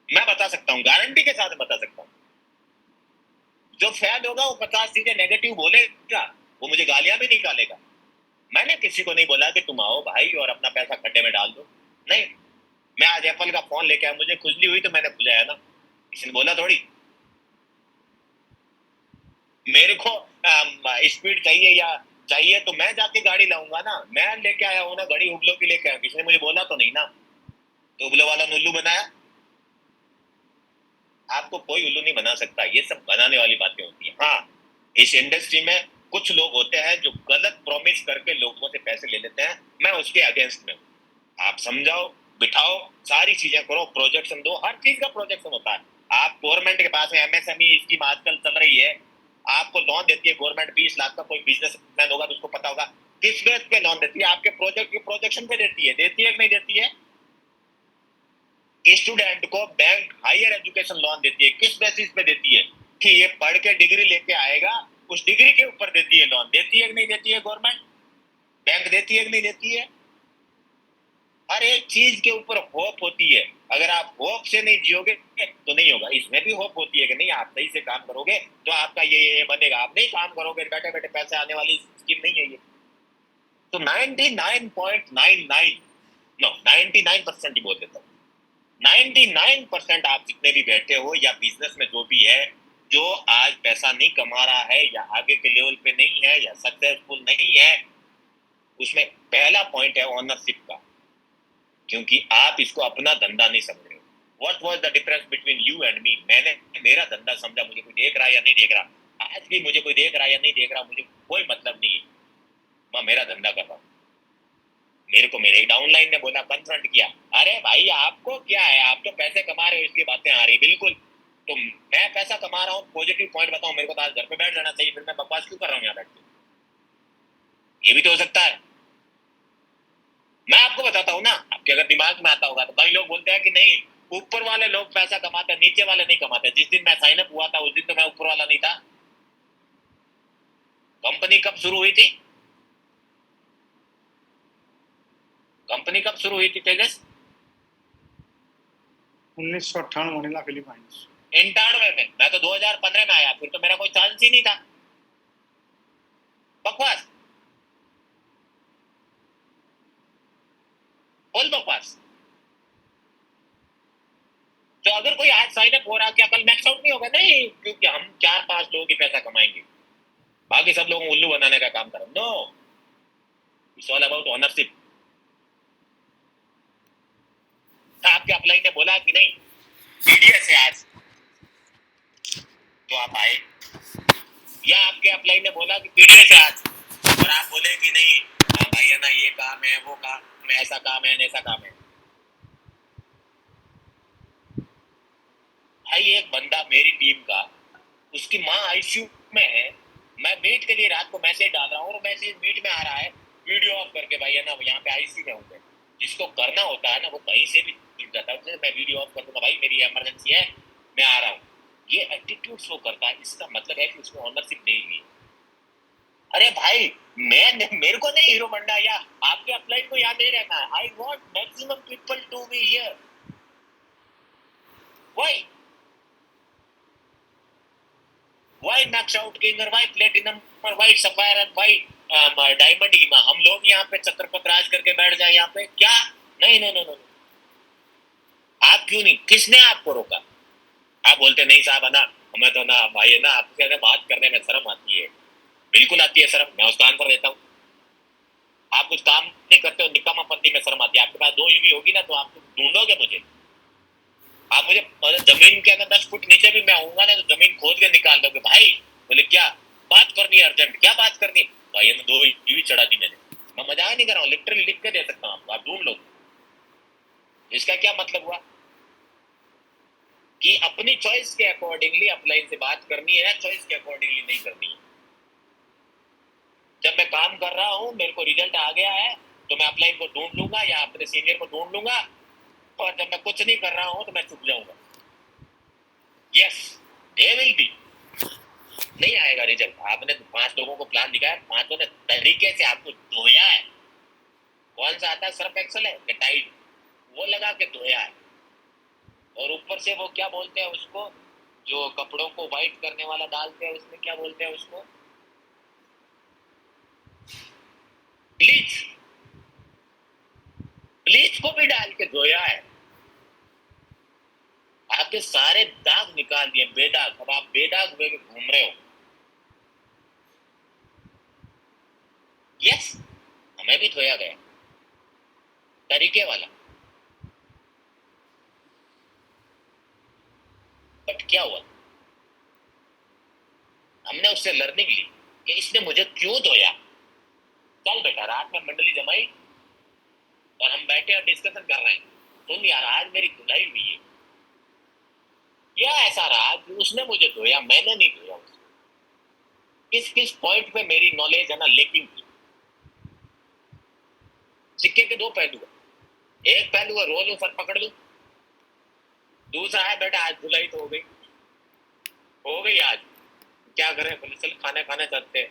मैं बता सकता हूँ, गारंटी के साथ बता सकता हूँ। जो फैन होगा वो 50 चीजें नेगेटिव बोलेगा, वो मुझे गालियां भी निकालेगा। मैंने किसी को नहीं बोला कि तुम आओ भाई और अपना पैसा खड्डे में डाल दो, नहीं। मैं आज एप्पल का फोन लेके आया, मुझे खुजली हुई तो मैंने खुजाया ना, किसी ने बोला थोड़ी। मेरे को स्पीड चाहिए या चाहिए तो मैं जाके गाड़ी लाऊंगा ना, मैं लेके आया हूँ ना गाड़ी, हुबलो की लेके आया, किसी ने मुझे बोला तो नहीं ना। तो हुबलो वाला ने उल्लू बनाया? आपको कोई उल्लू नहीं बना सकता, ये सब बनाने वाली बातें होती है। हाँ, इस इंडस्ट्री में कुछ लोग होते हैं जो गलत प्रॉमिस करके लोगों से पैसे ले लेते हैं, मैं उसके अगेंस्ट में हूँ। आप समझाओ, बिठाओ, सारी चीजें करो, प्रोजेक्शन दो, हर चीज का प्रोजेक्शन होता है। आप गवर्नमेंट के पास में एमएसएमई स्कीम आजकल चल रही है, आपको लोन देती है गवर्नमेंट 20 लाख का, कोई बिजनेसमैन होगा तो उसको पता होगा किस बेस पे लोन देती है, आपके प्रोजेक्ट के प्रोजेक्शन पे देती है कि नहीं देती है? स्टूडेंट को बैंक हायर एजुकेशन लोन देती है, किस बेसिस पे देती है? कि ये पढ़ के डिग्री लेके आएगा, उस डिग्री के ऊपर देती है लोन, देती है कि नहीं देती है गवर्नमेंट? बैंक देती है कि नहीं देती है? हर एक चीज के ऊपर होप होती है, अगर आप होप से नहीं जियोगे तो नहीं होगा। इसमें भी होप होती है कि नहीं आप सही से काम करोगे तो आपका ये बनेगा, आप नहीं काम करोगे बैठे बैठे पैसे आने वाली स्कीम नहीं है ये। तो 99.99 नो 99% ही बोल देता हूँ, 99% आप जितने भी बैठे हो या बिजनेस में जो भी है, जो आज पैसा नहीं कमा रहा है या आगे के लेवल पे नहीं है या सक्सेसफुल नहीं है, उसमें पहला पॉइंट है ओनरशिप का, क्योंकि आप इसको अपना धंधा नहीं समझ रहे हो। What was the difference between you and me? मैंने मेरा धंधा समझा, मुझे कोई देख रहा है या नहीं देख रहा, आज भी मुझे कोई देख रहा है या नहीं देख रहा, मुझे कोई मतलब नहीं है, मैं मेरा धंधा कर रहा हूँ। मेरे को मेरे डाउनलाइन ने बोला, कन्फ्रंट किया, अरे भाई आपको क्या है, आप तो पैसे कमा रहे हो इसलिए बातें आ रही, बिल्कुल। तो मैं पैसा कमा रहा हूँ, पॉजिटिव पॉइंट बताऊं, मेरे को तो आज घर पे बैठ जाना चाहिए, फिर मैं बकवास क्यों कर रहा हूँ यहाँ बैठ के? ये भी तो हो सकता है। मैं आपको बताता हूँ ना, आपके अगर दिमाग में आता होगा तो कई लोग बोलते हैं कि नहीं, ऊपर वाले लोग पैसा कमाते हैं, नीचे वाले नहीं कमाते। जिस दिन मैं साइन अप हुआ था उस दिन तो मैं ऊपर वाला नहीं था। कंपनी कब शुरू हुई थी? कंपनी कब शुरू हुई थी तेजस? 1998 मनीला फिलीपाइंस। 98 में, मैं तो 2015 में आया, फिर तो मेरा कोई चांस ही नहीं था। बकवास, बोल बकवास। तो अगर कोई आज साइन अप हो रहा, क्या कल मैक्स आउट नहीं होगा? नहीं, क्योंकि हम 4-5 लोग ही पैसा कमाएंगे, बाकी सब लोगों को उल्लू बनाने का काम करें। No, it's all about ownership. आपके अपलाइन ने बोला कि नहीं पीडीएस है आज तो आप आए, या आपके अपलाइन ने बोला कि पीडीएस है आज और आप बोले कि नहीं भाई है ना, ये काम है, वो काम है, ऐसा काम है, ऐसा काम है। भाई एक बंदा मेरी टीम का, उसकी माँ आईसीयू में है, मैं मीट के लिए रात को मैसेज डाल रहा हूँ और मैसेज मीट में आ रहा है वीडियो ऑफ करके, भाई है ना यहाँ पे आईसीयू में हूँ। जिसको करना होता है ना वो कहीं से भी जुड़ जाता है, मैं वीडियो ऑफ कर दूंगा, भाई मेरी इमरजेंसी है मैं आ रहा हूँ। ये एटीट्यूड शो करता है, इसका मतलब है कि उसमें ऑनरशिप नहीं हुई। अरे भाई, मैं मेरे को नहीं हीरो बनना या आपके अपलाइन को यहाँ नहीं रहना है। I want maximum people to be here. Why why max out king और व्हाई प्लेटिनम और व्हाई सफायर और व्हाई डायमंड ईमा, हम लोग यहाँ पे छत्रपति राज करके बैठ जाए यहाँ पे क्या? नहीं नहीं नहीं नहीं, आप क्यों नहीं, किसने आपको रोका? आप बोलते नहीं साहब है ना, हमें तो ना भाई है ना आपसे बात करने में शर्म आती है। बिल्कुल आती है शर्म, मैं उसका आंसर देता हूँ। आप कुछ काम नहीं करते हो, निकम्मापंती में शर्म आती है। आपके पास 2 यूवी होगी ना तो आप ढूंढोगे मुझे, आप मुझे जमीन के अगर 10 फुट नीचे भी मैं आऊंगा ना तो जमीन खोद के निकाल दोगे। भाई बोले क्या बात करनी है अर्जेंट, क्या बात करनी? भाई ने 2 यूवी चढ़ा दी मैंने, मैं मजाक नहीं कर रहा हूँ, लिटरली लिख के दे सकता हूँ आपको, आप ढूंढ लो। इसका क्या मतलब हुआ? कि अपनी चॉइस के अकॉर्डिंगली अपलाइन से बात करनी है, चॉइस के अकॉर्डिंगली नहीं करनी है। जब मैं काम कर रहा हूं, मेरे को रिजल्ट आ गया है, तो मैं अपलाइन को ढूंढ लूंगा या अपने सीनियर को ढूंढ लूंगा, और जब मैं कुछ नहीं कर रहा हूं तो मैं चुप जाऊंगा। यस, दे विल बी, नहीं आएगा रिजल्ट। आपने 5 लोगों को प्लान दिखाया, 5 ने तरीके से आपको धोया है। कौन सा आता है, सर्फ एक्सल है कि टाइड, वो लगा के धोया है। और ऊपर से वो क्या बोलते हैं उसको, जो कपड़ों को वाइट करने वाला डालते हैं, उसमें क्या बोलते हैं उसको, ब्लीच, ब्लीच को भी डाल के धोया है। आपके सारे दाग निकाल दिए, बेदाग। अब आप बेदाग हुए घूम रहे हो। यस, हमें भी धोया गया, तरीके वाला। बट क्या हुआ, हमने उससे लर्निंग ली कि इसने मुझे क्यों धोया। चल बेटा, रात में मंडली जमाई और हम बैठे और डिस्कशन कर रहे हैं, सुन यार, आज मेरी धुलाई हुई है, क्या ऐसा रहा कि उसने मुझे धोया, मैंने नहीं धोया उसको। किस किस पॉइंट पे मेरी नॉलेज है ना लेकिन थी। सिक्के के 2 पहलू है, एक पहलू है रो लूं, सर पकड़ लूं, दूसरा है बेटा आज धुलाई तो हो गई आज, क्या करें, बोले चल खाना खाना चाहते हैं।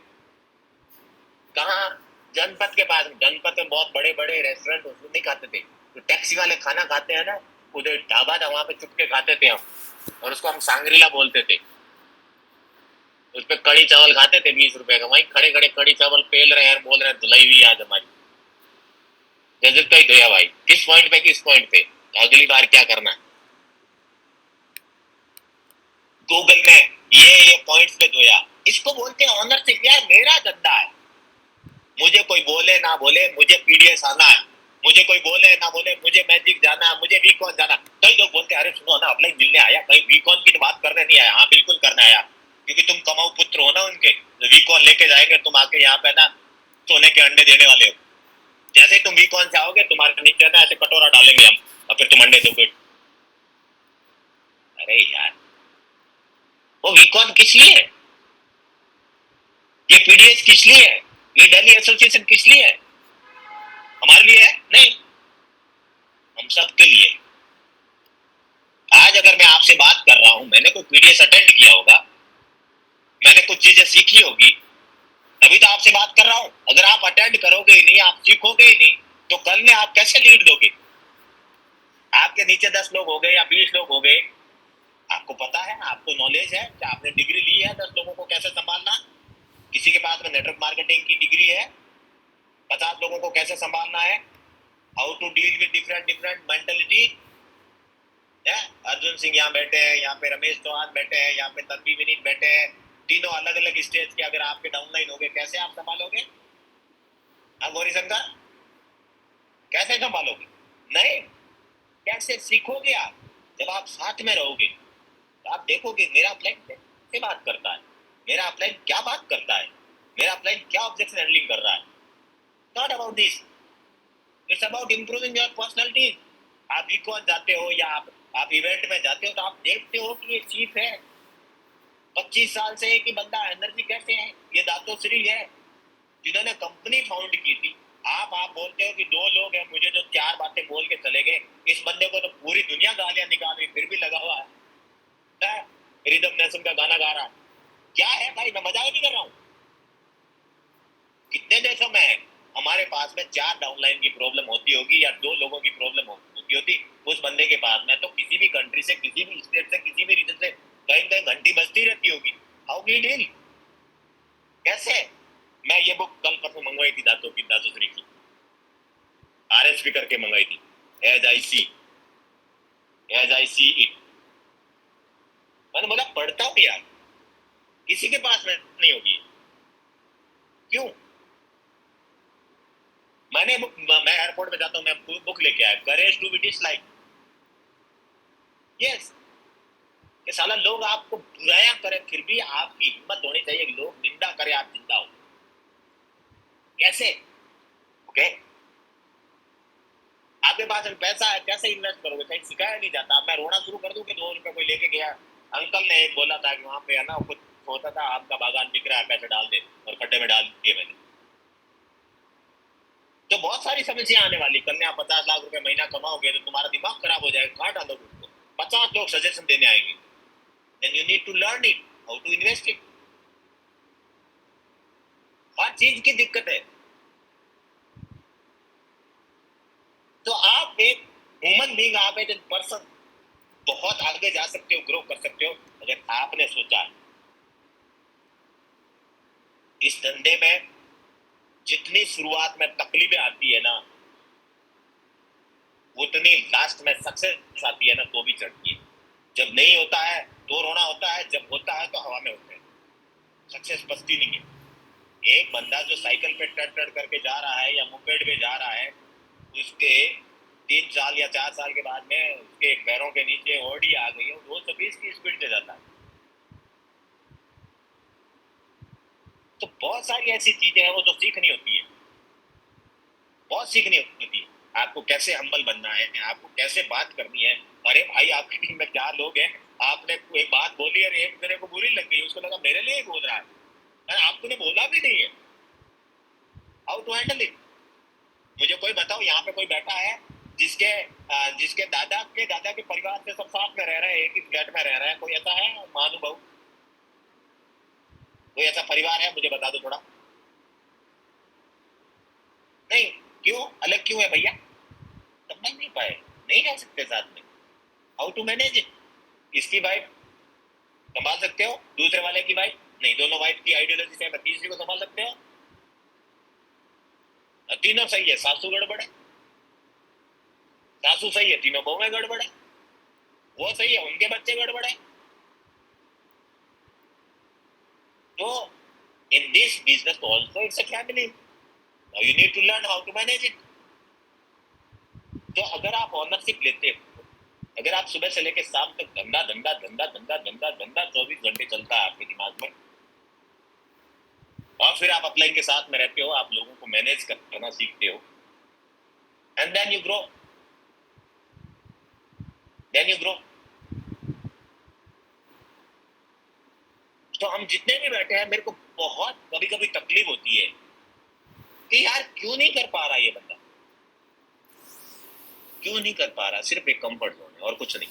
कहाँ, जनपद के पास। जनपद में बहुत बड़े बड़े रेस्टोरेंट उसमें नहीं खाते थे, तो टैक्सी वाले खाना खाते हैं ना, उधर ढाबा था, वहां पे चुपके खाते थे हम, और उसको हम सांगरीला बोलते थे। उस पर कड़ी चावल खाते थे 20 रुपए का, वहीं खड़े खड़े कड़ी चावल पेल रहे हैं, बोल रहे हैं धुलाई हुई आज हमारी। गजब का ही धोया भाई। किस पॉइंट पे, किस पॉइंट पे, अगली बार क्या करना है। गूगल में ये पॉइंट्स पे धोया, इसको बोलते हैं ऑनरशिप। यार मेरा धंधा है, मुझे कोई बोले ना बोले, मुझे पीडीएस आना है, मुझे कोई बोले ना बोले, मुझे मैजिक जाना है, मुझे वीकॉन जाना। कई लोग बोलते हैं अरे सुनो ना, अपलाइन मिलने आया, कहीं वीकॉन की बात करने नहीं आया। हाँ बिल्कुल करना आया, क्योंकि तुम कमाऊ पुत्र हो ना उनके, तो वीकॉन लेके जाएंगे तुम आके यहाँ पे ना, सोने के अंडे देने वाले हो। जैसे ही तुम वीकॉन से आओगे, तुम्हारे नीचे ना ऐसे कटोरा डालेंगे हम, और फिर तुम अंडे दोगे। अरे यार, वो वीकॉन किस लिए है, ये पीडीएस किस लिए है, ये दिल्ली एसोसिएशन किस लिए है, हमारे लिए है नहीं, हम सबके लिए। आज अगर मैं आपसे बात कर रहा हूं, मैंने कोई पीडीएस अटेंड किया होगा, मैंने कुछ चीजें सीखी होगी, तभी तो आपसे बात कर रहा हूं। अगर आप अटेंड करोगे ही नहीं, आप सीखोगे ही नहीं, तो कल में आप कैसे लीड दोगे। आपके नीचे 10 लोग हो गए या 20 लोग हो गए, आपको पता है, आपको नॉलेज है कि आपने डिग्री ली है 10 लोगों को कैसे संभालना। किसी के पास में नेटवर्क मार्केटिंग की डिग्री है, 50 लोगों को कैसे संभालना है, how to deal with different different mentality. Arjun Singh यहाँ बैठे हैं, यहाँ पे रमेश चौहान बैठे हैं, यहाँ पे तन्वी विनीत बैठे हैं, तीनों अलग अलग स्टेज के। अगर आपके डाउनलाइन हो गए, कैसे आप संभालोगे। हाँ गौरी शंकर, कैसे संभालोगे, नहीं, कैसे सीखोगे आप। जब आप साथ में रहोगे तो आप देखोगे मेरा अपलाइन कैसे बात करता है, मेरा अपलाइन क्या बात करता है, मेरा अपलाइन क्या ऑब्जेक्शन हैंडलिंग कर रहा है। Not about this, it's about improving your personality. आप वीकॉन जाते हो या आप इवेंट में जाते हो, तो आप देखते हो कि ये चीफ है 25 साल से, कि बंदा एनर्जी कैसे है, ये दातोश्री है जिन्होंने कंपनी फाउंड की थी। आप बोलते हो कि 2 लोग हैं, मुझे जो 4 बातें बोल के चले गए, इस बंदे को तो पूरी दुनिया गालियां निकाल रही, फिर भी लगा हुआ है, रिदम नेशन का गाना गा रहा है। क्या है भाई, मैं मजाक नहीं कर रहा हूँ। कितने देशों में है, हमारे पास में 4 डाउनलाइन की प्रॉब्लम होती होगी या 2 लोगों की प्रॉब्लम होती होती, उस बंदे के पास में तो किसी भी कंट्री से, किसी भी स्टेट से, किसी भी रीजन से कहीं कहीं घंटी बजती रहती होगी। हाउ वी डील, कैसे। मैं ये बुक कल परसों मंगवाई थी, दातोश्री की, आरएसपी करके मंगाई थी, एज आई सी इट। मैंने बोला पढ़ता हूँ यार, किसी के पास में नहीं होगी, क्यों। मैं एयरपोर्ट में जाता हूँ, मैं बुक लेके आया, courage to be dislike. Yes, कि साला लोग आपको बुराया करें, फिर भी आपकी हिम्मत होनी चाहिए कि लोग निंदा करें, आप जिंदा हो। कैसे, ओके। आप आपके पास पैसा है, कैसे इन्वेस्ट करोगे? कहीं सिखाया नहीं जाता। अब मैं रोना शुरू कर दूं कि 2 रुपए कोई लेके गया, अंकल ने एक बोला था कि वहां पे है ना कुछ होता था, आपका बागान बिक रहा है, पैसे डाल दे, और खड्डे में डाल दिए मैंने। तो बहुत सारी समस्या आने वाली। कन्या 50 लाख रुपए महीना कमाओगे तो तुम्हारा दिमाग खराब हो जाएगा, कहाँ डालोगे उसको? 50 लोग सजेशन देने आएंगे। Then you need to learn it, how to invest it. हर चीज की दिक्कत है। तो आप एक ह्यूमन बीइंग, आप एक पर्सन बहुत आगे जा सकते हो, ग्रो कर सकते हो, अगर आपने सोचा। इस धंधे में जितनी शुरुआत में तकलीफें आती है ना, उतनी लास्ट में सक्सेस आती है ना तो भी चढ़ती है। जब नहीं होता है तो रोना होता है, जब होता है तो हवा में होता है। सक्सेस बसती नहीं है। एक बंदा जो साइकिल पे टट टट करके जा रहा है या मोपेड पे जा रहा है, उसके 3 साल या 4 साल के बाद में उसके पैरों के नीचे ऑडी आ गई है, 220 की स्पीड से जाता है। तो बहुत सारी ऐसी चीजें हैं वो तो सीखनी होती है, बहुत सीखनी होती है। आपको कैसे हम्बल बनना है, आपको कैसे बात करनी है। अरे भाई, आपकी टीम में 4 लोग हैं, आपने एक बात बोली और एक मेरे को बुरी लग गई, उसको लगा मेरे लिए बोल रहा है, आपने बोला भी नहीं है। How to handle it? मुझे कोई बताओ, यहाँ पे कोई बैठा है जिसके दादा के परिवार से सब साथ में रह रहे हैं, एक ही फ्लैट में रह रहे हैं? कोई ऐसा है महानुभव? कोई ऐसा परिवार है? मुझे बता दो थोड़ा। नहीं। क्यों अलग क्यों है भैया? समझ नहीं पाए, नहीं रह सकते साथ में। How to manage it? इसकी वाइफ संभाल सकते हो, दूसरे वाले की वाइफ नहीं, दोनों वाइफ की आइडियोलॉजी सेम है, तीसरी को संभाल सकते हो? तीनों सही है, सासू गड़बड़ है, सासू सही है, तीनों बहुएं गड़बड़ है, वो सही है, उनके बच्चे गड़बड़ है। तो in this business also it's a family, now you need to learn how to manage it. तो अगर आप ऑनरशिप लेते हो, अगर आप सुबह से लेकर शाम तक धंधा धंधा धंधा धंधा धंधा धंधा 24 घंटे चलता है आपके दिमाग में, और फिर आप अपलाइन के साथ में रहते हो, आप लोगों को मैनेज करना सीखते हो, and then you grow, then you grow. तो हम जितने भी बैठे हैं, मेरे को बहुत कभी कभी तकलीफ होती है कि यार क्यों नहीं कर पा रहा ये बंदा, क्यों नहीं कर पा रहा। सिर्फ एक कंफर्ट जोन है और कुछ नहीं,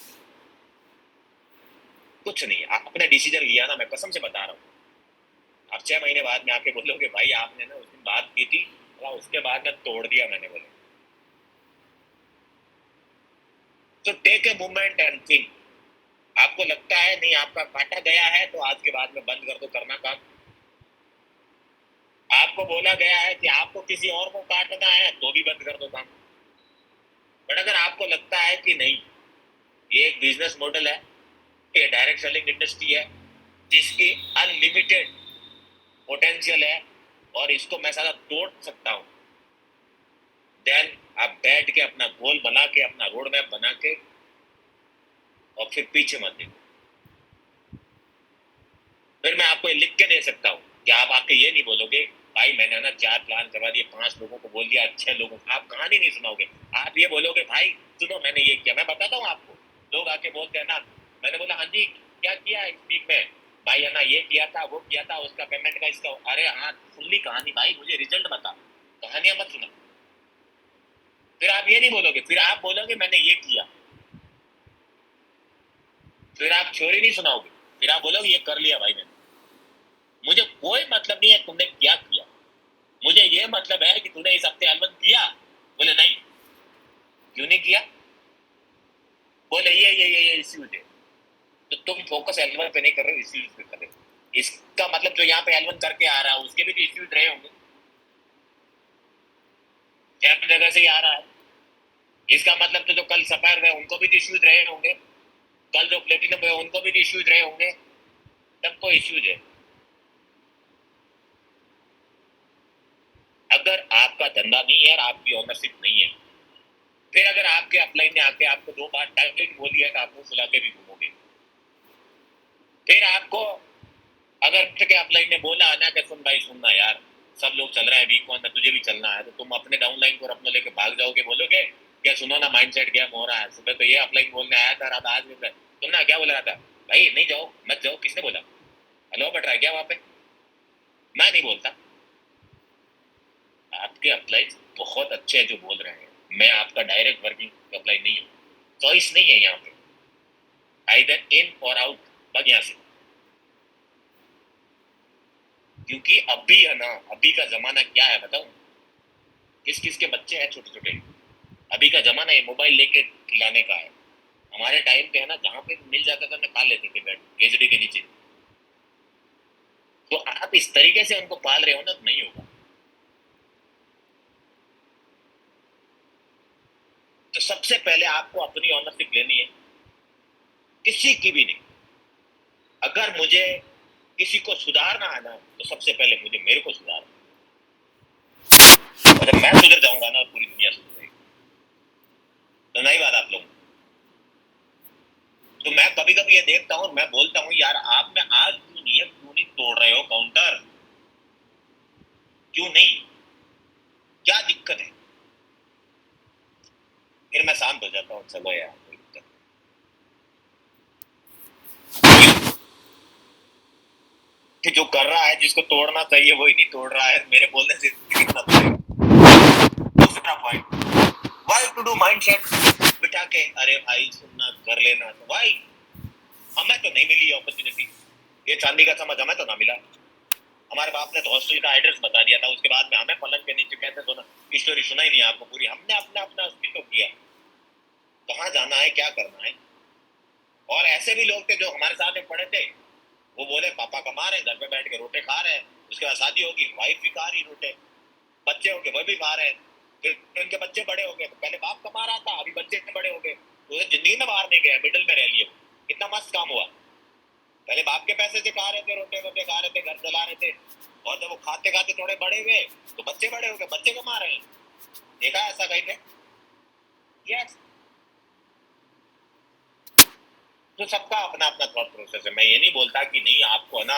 कुछ नहीं। आपने डिसीजन लिया ना, मैं कसम से बता रहा हूँ, आप 6 महीने बाद में आके बोलोगे भाई आपने ना उस दिन बात की थी, उसके बाद में तोड़ दिया मैंने, बोले। तो take a moment and think. आपको लगता है नहीं आपका काटा गया है, तो आज के बाद में बंद कर दो करना काम। आपको बोला गया है कि आपको किसी और को काटना है, तो भी बंद कर दो काम। बट अगर आपको लगता है कि नहीं, ये एक बिजनेस मॉडल है, ये डायरेक्ट सेलिंग इंडस्ट्री है जिसकी अनलिमिटेड पोटेंशियल है और इसको मैं सारा तोड़ सकता हूं, देन आप बैठ के अपना गोल बना के, अपना रोड मैप बना के, और फिर पीछे मत देखो। फिर मैं आपको लिख के दे सकता हूँ कि आप आके ये नहीं बोलोगे भाई मैंने ना 4 प्लान करवा दिए, 5 लोगों को बोल दिया, 6 लोगों को। आप कहानी नहीं सुनाओगे, आप ये बोलोगे भाई सुनो मैंने ये किया। मैं बताता हूँ आपको, लोग आके बोलते हैं ना, मैंने बोला हाँ जी क्या किया इस वीक में, भाई है ना ये किया था, वो किया था, उसका पेमेंट का इसका। अरे हाँ सुन ली कहानी भाई, मुझे रिजल्ट बता, कहानियां मत सुना। फिर आप ये नहीं बोलोगे, फिर आप बोलोगे मैंने ये किया। फिर आप स्टोरी नहीं सुनाओगे, फिर आप बोलोगे ये कर लिया भाई मैंने। मुझे कोई मतलब नहीं है तुमने क्या किया, मुझे ये मतलब है कि तूने इस हफ्ते एल्बम किया। बोले नहीं। क्यों नहीं किया? बोले ये इश्यूज है। तो तुम फोकस एल्बम पे नहीं कर रहे हो, इश्यूज पे कर रहे हो। इसका मतलब जो यहाँ पे एल्बम करके आ रहा है उसके भी तो इश्यूज रहे होंगे, जैप जगह से ही आ रहा है। इसका मतलब तो जो कल सफायर गए उनको भी तो इश्यूज रहे होंगे, कल जो प्लेटिनम गए उनको भी तो इश्यूज रहे होंगे, सबको इश्यूज है। अगर आपका धंधा नहीं है और आपकी ओनरशिप नहीं है, फिर अगर आपके अपलाइन ने आके आपको 2 बार टारगेट बोली है तो आप मुंह फुला के भी घूमोगे। फिर आपको अगर के अपलाइन ने बोला ना कि सुन भाई सुनना यार, सब लोग चल रहे हैं वीक 1 में, तुझे भी चलना है, तो तुम अपने डाउनलाइन को अपने लेके भाग जाओगे, बोलोगे क्या सुनो ना, माइंडसेट क्या हो रहा है। सुबह तो ये अपलाइन बोलने आया था, रात आज बोल रहा है। तुम ना क्या बोल रहा था, भाई नहीं जाओ मत जाओ, किसने बोला? हेलो बट रहा है क्या वहां पे? मैं नहीं बोलता। आपके अप्लाई बहुत अच्छे हैं जो बोल रहे हैं, मैं आपका डायरेक्ट वर्किंग अप्लाई नहीं हूँ, चॉइस नहीं है यहाँ पे, आइदर इन और आउट, बग यहाँ से। क्योंकि अभी है ना, अभी का जमाना क्या है बताऊं, किस किस के बच्चे हैं छोटे छोटे। अभी का जमाना ये मोबाइल लेके खिलाने का है। हमारे टाइम पे है ना, जहाँ पे मिल जाता था ना खा लेते थे बैठ केजड़ी के नीचे। तो आप इस तरीके से उनको पाल रहे हो ना, तो नहीं होगा। तो सबसे पहले आपको अपनी ऑनरशिप लेनी है, किसी की भी नहीं। अगर मुझे किसी को सुधारना है ना, तो सबसे पहले मुझे मेरे को सुधारना। और जब मैं सुधर जाऊंगा ना, पूरी दुनिया सुधर जाएगी। तो नहीं बात आप लोग। तो मैं कभी कभी ये देखता हूँ, मैं बोलता हूँ यार आप में आज क्यों नियम क्यों नहीं तोड़ रहे हो, काउंटर क्यों नहीं, क्या दिक्कत है? फिर मैं शांत हो जाता हूँ, चलो यार कोई दिक्कत नहीं। कि जो कर रहा है, जिसको तोड़ना चाहिए वही नहीं तोड़ रहा है, मेरे बोलने से कितना तोड़ेगा। दूसरा point, why to do mind set बिठा के, अरे भाई सुनना कर लेना, तो भाई हमें तो नहीं मिली अपॉर्चुनिटी। ये चांदी का चम्मच हमें तो ना मिला। हमारे बाप ने तो हॉस्टल का एड्रेस बता दिया था, उसके बाद में हमें पलंग के नीचे कहते तो ना, स्टोरी सुना ही नहीं आपको पूरी। हमने अपना अपना अस्तित्व किया, कहाँ जाना है क्या करना है। और ऐसे भी लोग थे जो हमारे साथ में पढ़े थे, वो बोले पापा कमा रहे हैं, घर पे बैठ के रोटे खा रहे हैं। उसके बाद शादी होगी, वाइफ भी खा रही रोटे, बच्चे होंगे वो भी खा रहे हैं। फिर उनके बच्चे बड़े हो गए, तो पहले बाप कमा रहा था, अभी बच्चे बड़े हो गए, तो जिंदगी में बाहर नहीं गया, मिडिल में रह लिए। कितना मस्त काम हुआ। पहले बाप के पैसे से खा रहे थे, रोटे वोटे खा रहे थे, घर चला रहे थे। और जब वो खाते खाते थोड़े बड़े हुए, तो बच्चे बड़े हो गए, बच्चे कमा रहे हैं। देखा ऐसा कहीं पे? यस। तो सबका अपना अपना थॉट प्रोसेस है। मैं ये नहीं बोलता कि नहीं आपको है ना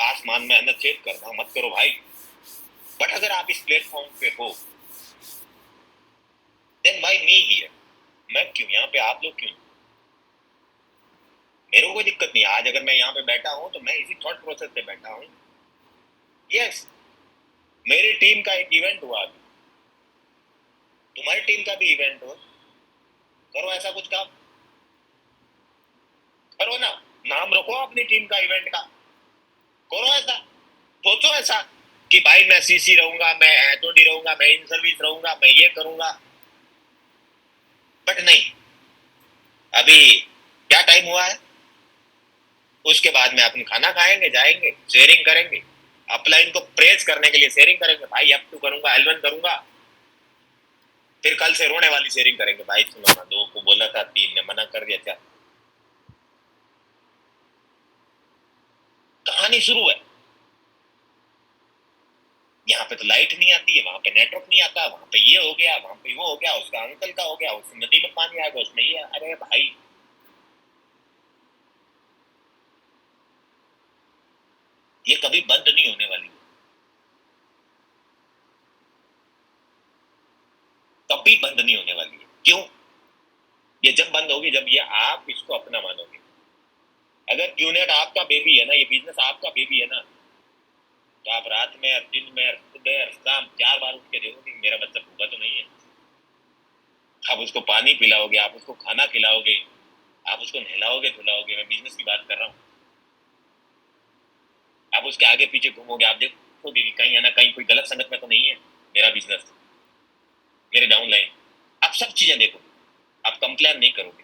आसमान में अन्नत छेद करना, मत करो भाई। बट अगर आप इस प्लेटफॉर्म पे हो, देन वाई मी हियर, मैं क्यों यहाँ पे, आप लोग क्यों? मेरे को कोई दिक्कत नहीं। आज अगर मैं यहाँ पे बैठा हूँ तो मैं इसी थॉट प्रोसेस पे बैठा हूँ। यस। मेरी टीम का एक इवेंट हुआ, तुम्हारी टीम का भी इवेंट हो, करो ऐसा कुछ काम, करो ना, नाम रखो अपनी टीम का इवेंट का, करो ऐसा, सोचो ऐसा कि भाई मैं सीसी रहूंगा, मैं एचओडी रहूंगा, मैं इन सर्विस रहूंगा, मैं ये करूंगा। बट नहीं, अभी क्या टाइम हुआ है, उसके बाद में अपन खाना खाएंगे, जाएंगे, शेयरिंग करेंगे, अपलाइन को प्रेज करने के लिए शेयरिंग करेंगे, भाई F2 करूंगा, L1 करूंगा। फिर कल से रोने वाली शेयरिंग करेंगे, भाई सुनो ना, 2 को बोला था, 3 ने मना कर दिया, क्या कहानी शुरू है। यहाँ पे तो लाइट नहीं आती है, वहां पे नेटवर्क नहीं आता, वहां पे ये हो गया, वहां पे वो हो गया, उसका अंकल का हो गया, उस नदी में पानी आ गया, उसमें ये, अरे भाई ये कभी बंद नहीं होने वाली, कभी बंद नहीं होने वाली है। क्यों? ये जब बंद होगी जब ये आप इसको अपना मानोगे। अगर क्यूनेट आपका बेबी है ना, ये बिजनेस आपका बेबी है ना, तो आप रात में, दिन में, सुबह शाम 4 बार उठ के देखोगे मेरा बच्चा भूखा तो नहीं है। आप उसको पानी पिलाओगे, आप उसको खाना खिलाओगे, आप उसको नहलाओगे धुलाओगे। मैं बिजनेस की बात कर रहा हूँ। आप उसके आगे पीछे घूमोगे, आप देखोगे कि कहीं है ना कहीं कोई गलत संगत में तो नहीं है मेरा बिजनेस, मेरे डाउनलाइन। आप सब चीजें देखोगे, आप कंप्लेन नहीं करोगे।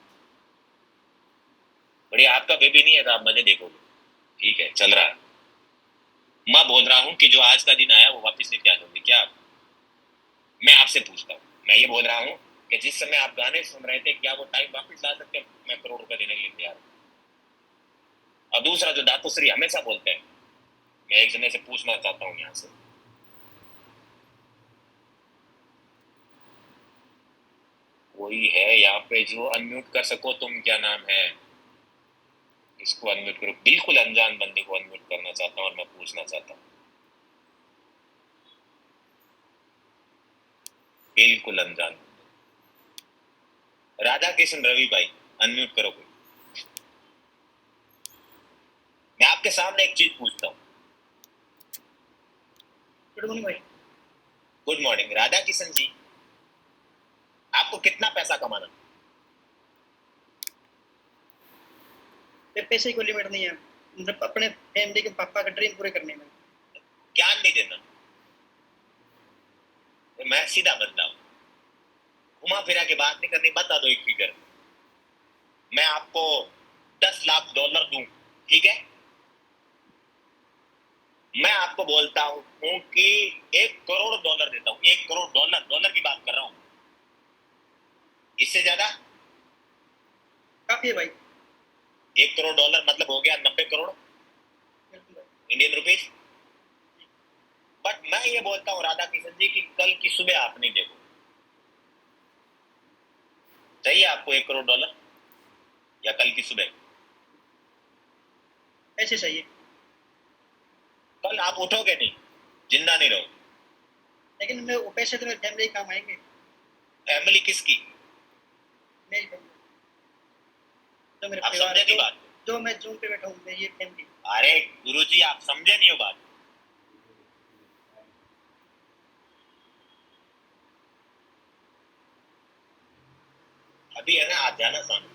बढ़िया, आपका बेबी नहीं है तो आप मजे देखोगे, ठीक है चल रहा है। मैं बोल रहा हूँ कि जो आज का दिन आया वो वापस लेके आ जाओगे क्या? मैं आपसे पूछता हूँ, मैं ये बोल रहा हूँ कि जिस समय आप गाने सुन रहे थे, क्या वो टाइम वापस ला सकते हैं? मैं करोड़ रुपए देने के लिए तैयार हूँ। और दूसरा, जो दातुश्री हमेशा बोलते हैं, मैं एक जने से पूछना चाहता हूँ यहाँ से, कोई है यहाँ पे जो अनम्यूट कर सको? तुम क्या नाम है, इसको अनम्यूट करो। बिल्कुल अनजान बंदे को अनम्यूट करना चाहता हूँ और मैं पूछना चाहता हूँ, बिल्कुल अनजान। राधा किशन रवि भाई, अनम्यूट करो कोई। मैं आपके सामने एक चीज पूछता हूँ। गुड मॉर्निंग भाई। गुड मॉर्निंग राधा किशन जी, आपको कितना पैसा कमाना? फिर पैसे की कोई लिमिट नहीं है, मतलब अपने फैमिली के पापा का ड्रीम पूरे करने में। ज्ञान नहीं देना, तो मैं सीधा बंदा हूँ, घुमा फिरा के बात नहीं करनी, बता दो एक फिगर। मैं आपको 10 लाख डॉलर दूं, ठीक है? मैं आपको बोलता हूं कि 1 करोड़ डॉलर देता हूं, 1 करोड़ डॉलर, डॉलर की बात कर रहा हूं, इससे ज्यादा काफी है भाई। 1 करोड़ डॉलर मतलब हो गया 90 करोड़ बिल्कुल भाई। Indian rupees. बट मैं ये बोलता हूं राधा किशन जी कि कल की सुबह आप नहीं देखो, चाहिए आपको 1 करोड़ डॉलर या कल की सुबह? ऐसे चाहिए। कल आप उठोगे नहीं, जिंदा नहीं रहोगे। लेकिन मैं वो पैसे तो मेरी फैमिली के काम आएंगे। फैमिली किसकी? मेरी फैमिली, जो मेरे आप परिवार समझे नहीं जो, बात? जो मैं जून पे बैठा हूँ, मैं ये फैमिली। अरे गुरुजी आप समझे नहीं हो बात। अभी है ना, आप जाना सामने,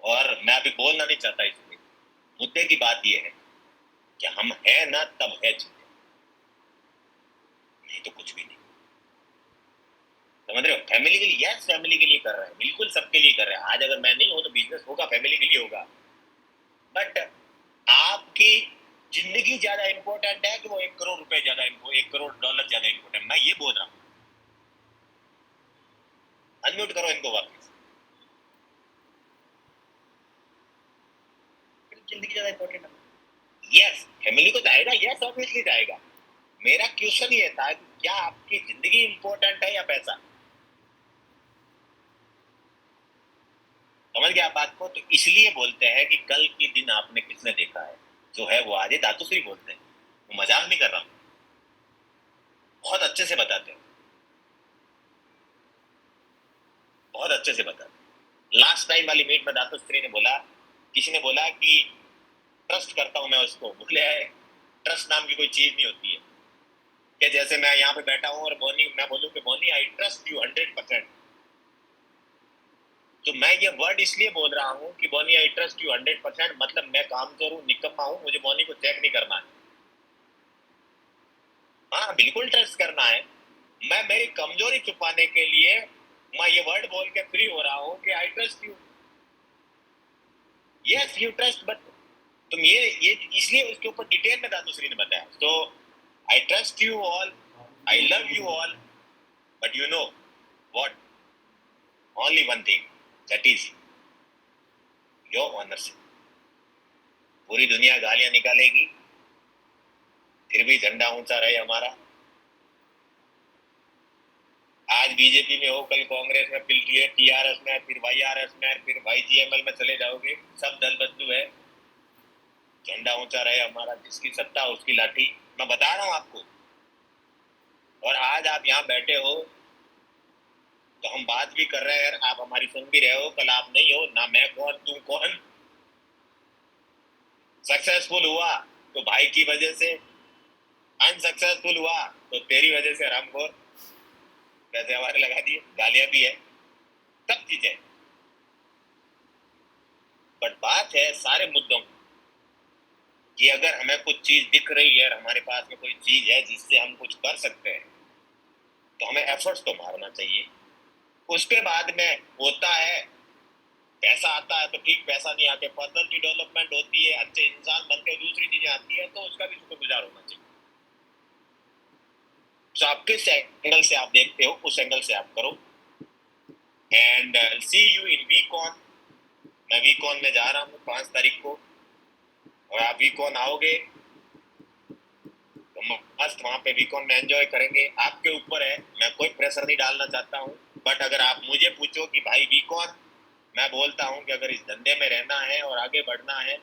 और मैं अभी बोलना नहीं चाहता इसमें। मुद्दे की बात यह है कि हम है ना तब है चीजें, नहीं तो कुछ भी नहीं। समझ रहे हो? फैमिली के लिए, यस फैमिली के लिए कर रहे हैं, बिल्कुल सबके लिए कर रहे हैं। आज अगर मैं नहीं हूं तो बिजनेस होगा, फैमिली के लिए होगा। बट आपकी जिंदगी ज्यादा इंपॉर्टेंट है कि वो 1 करोड़ रुपए ज्यादा, 1 करोड़ डॉलर ज्यादा इंपॉर्टेंट? मैं ये बोल रहा हूं। अनम्यूट करो इनको वापस। जिंदगी ज्यादा इंपॉर्टेंट है। यस फैमिली को जाएगा, यस ऑब्वियसली जाएगा। मेरा क्वेश्चन ये था कि क्या आपकी जिंदगी इंपॉर्टेंट है या पैसा? समझ गया बात को? तो इसलिए बोलते हैं कि कल के दिन आपने किसने देखा है, जो है वो आज है। धातुश्री बोलते हैं, वो मजाक नहीं कर रहा हूं, बहुत अच्छे से बताते हैं, बहुत अच्छे से बताते हैं। लास्ट टाइम वाली मीट में धातुश्री ने बोला, किसी ने बोला कि ट्रस्ट करता हूं मैं उसको, बोले ट्रस्ट नाम की कोई चीज नहीं होती है। कि जैसे मैं यहाँ पे बैठा हूँ और बोनी, मैं बोलूँ कि बोनी आई ट्रस्ट यू 100%, तो मैं ये वर्ड इसलिए बोल रहा हूँ कि बोनी आई ट्रस्ट यू 100%, मतलब मैं कामचोर हूँ, निकम्मा हूँ, मुझे बोनी को चेक नहीं करना है। हाँ बिल्कुल ट्रस्ट करना है। मैं मेरी कमजोरी छुपाने के लिए मैं ये वर्ड बोल के फ्री हो रहा हूँ कि I trust you. Yes you trust, but तुम ये इसलिए उसके ऊपर डिटेल में धातुश्री ने बताया। तो I trust you all, I love you all, but you know what, only one thing, that is your ownership. पूरी दुनिया गालियां निकालेगी, फिर भी झंडा ऊंचा रहे हमारा। आज बीजेपी में हो, कल कांग्रेस में, फिर टीआरएस में, फिर वाईआरएस में, फिर वाईजीएमएल में चले जाओगे, सब दल बदलू है, झंडा ऊंचा रहे हमारा। जिसकी सत्ता उसकी लाठी, मैं बता रहा हूं आपको। और आज आप यहाँ बैठे हो तो हम बात भी कर रहे हैं, आप हमारी सुन भी रहे हो, कल आप नहीं हो ना, मैं कौन तू कौन। सक्सेसफुल हुआ तो भाई की वजह से, अनसक्सेसफुल हुआ तो तेरी वजह से। हरामखोर, पैसे हमारे लगा दिए, गालियां भी है, सब चीजें। बट बात है सारे मुद्दों कि अगर हमें कुछ चीज दिख रही है और हमारे पास में कोई चीज है जिससे हम कुछ कर सकते हैं, तो हमें एफर्ट्स तो मारना चाहिए। उसके बाद में होता है, पैसा आता है तो ठीक, पैसा नहीं आके पर्सनैलिटी डेवलपमेंट होती है, अच्छे इंसान बनते हैं, दूसरी चीजें आती है, तो उसका भी शुक्रगुजार होना चाहिए। तो आप किस एंगल से आप देखते हो, उस एंगल से आप करो। And see you in WeCon. मैं वीकॉन में जा रहा हूँ 5 तारीख को, और आप वीकॉन आओगे तो मस्त वहां पे वीकॉन में एंजॉय करेंगे। आपके ऊपर है, मैं कोई प्रेशर नहीं डालना चाहता हूँ। बट अगर आप मुझे पूछो कि भाई वीकॉन, मैं बोलता हूँ कि अगर इस धंधे में रहना है और आगे बढ़ना है,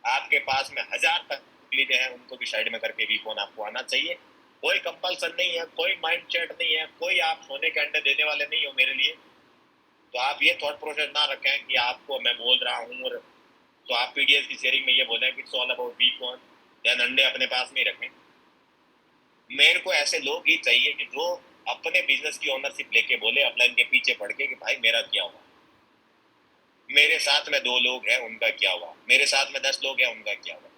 आपके पास में 1000 तकलीफें हैं, उनको भी साइड में करके वीकॉन आपको आना चाहिए। कोई कंपल्सन नहीं है, कोई माइंड सेट नहीं है, कोई आप सोने के अंडे देने वाले नहीं हो मेरे लिए। तो आप ये थॉट प्रोसेस ना रखें कि आपको मैं बोल रहा हूँ और तो आप पीडीएस की शेयरिंग में ये बोलें कि it's all about week one, then अंडे अपने पास में ही रखें। मेरे को ऐसे लोग ही चाहिए कि जो अपने बिजनेस की ओनरशिप लेके बोले अपलाइन के पीछे पड़ के कि भाई मेरा क्या हुआ, मेरे साथ में 2 लोग हैं उनका क्या हुआ, मेरे साथ में 10 लोग हैं उनका क्या हुआ।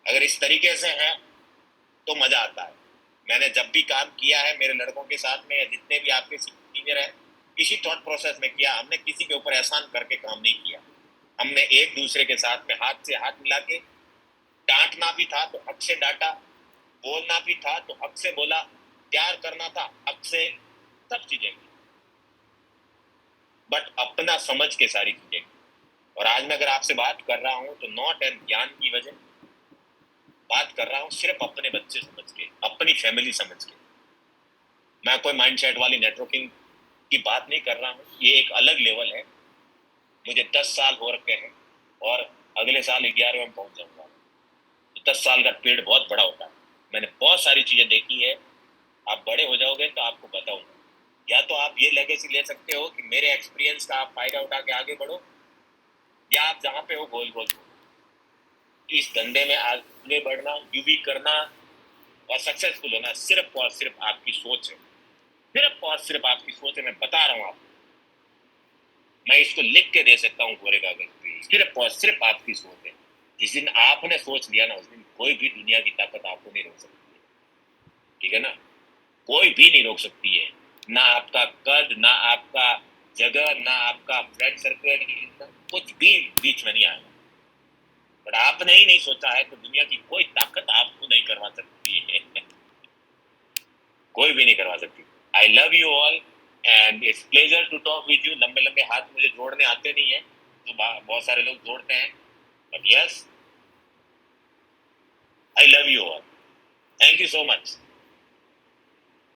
अगर इस तरीके से है तो मजा आता है। मैंने जब भी काम किया है मेरे लड़कों के साथ में या जितने भी आपके सीनियर हैं, इसी थॉट प्रोसेस में किया। हमने किसी के ऊपर एहसान करके काम नहीं किया। हमने एक दूसरे के साथ में हाथ से हाथ मिला के, डांटना भी था तो हक से डांटा, बोलना भी था तो हक से बोला, प्यार करना था हक से, सब चीजें की, बट अपना समझ के सारी चीजें की। और आज मैं अगर आपसे बात कर रहा हूं तो नॉट एन ज्ञान की वजह बात कर रहा हूं, सिर्फ अपने बच्चे समझ के, अपनी फैमिली समझ के। मैं कोई माइंडसेट वाली नेटवर्किंग की बात नहीं कर रहा हूं, ये एक अलग लेवल है। मुझे 10 साल हो रखे हैं और अगले साल 11वें में पहुंच जाऊंगा। तो 10 साल का पेड़ बहुत बड़ा होता है। मैंने बहुत सारी चीजें देखी है। आप बड़े हो जाओगे तो आपको बताऊंगा। या तो आप ये लेगेसी ले सकते हो कि मेरे एक्सपीरियंस का आप फायदा उठा के आगे बढ़ो, या आप जहां पे हो गोल गोल इस धंधे में आगे बढ़ना, यूवी करना और सक्सेसफुल होना सिर्फ और सिर्फ आपकी सोच है। सिर्फ और सिर्फ आपकी सोच है। मैं बता रहा हूँ आपको, मैं इसको लिख के दे सकता हूँ पूरे कागज पे। सिर्फ और सिर्फ आपकी सोच है। जिस दिन आपने सोच लिया ना, उस दिन कोई भी दुनिया की ताकत आपको नहीं रोक सकती है। ठीक है ना? कोई भी नहीं रोक सकती है। ना आपका कद, ना आपका जगह, ना आपका फ्रेंड सर्कल, कुछ भी बीच में नहीं आएगा। बट आपने ही नहीं सोचा है तो दुनिया की कोई ताकत आपको नहीं करवा सकती है। कोई भी नहीं करवा सकती। I love you all and it's pleasure to talk with you. लंबे लंबे हाथ मुझे जोड़ने आते नहीं है, तो बहुत सारे लोग जोड़ते हैं, but yes, I love you all. Thank you so much.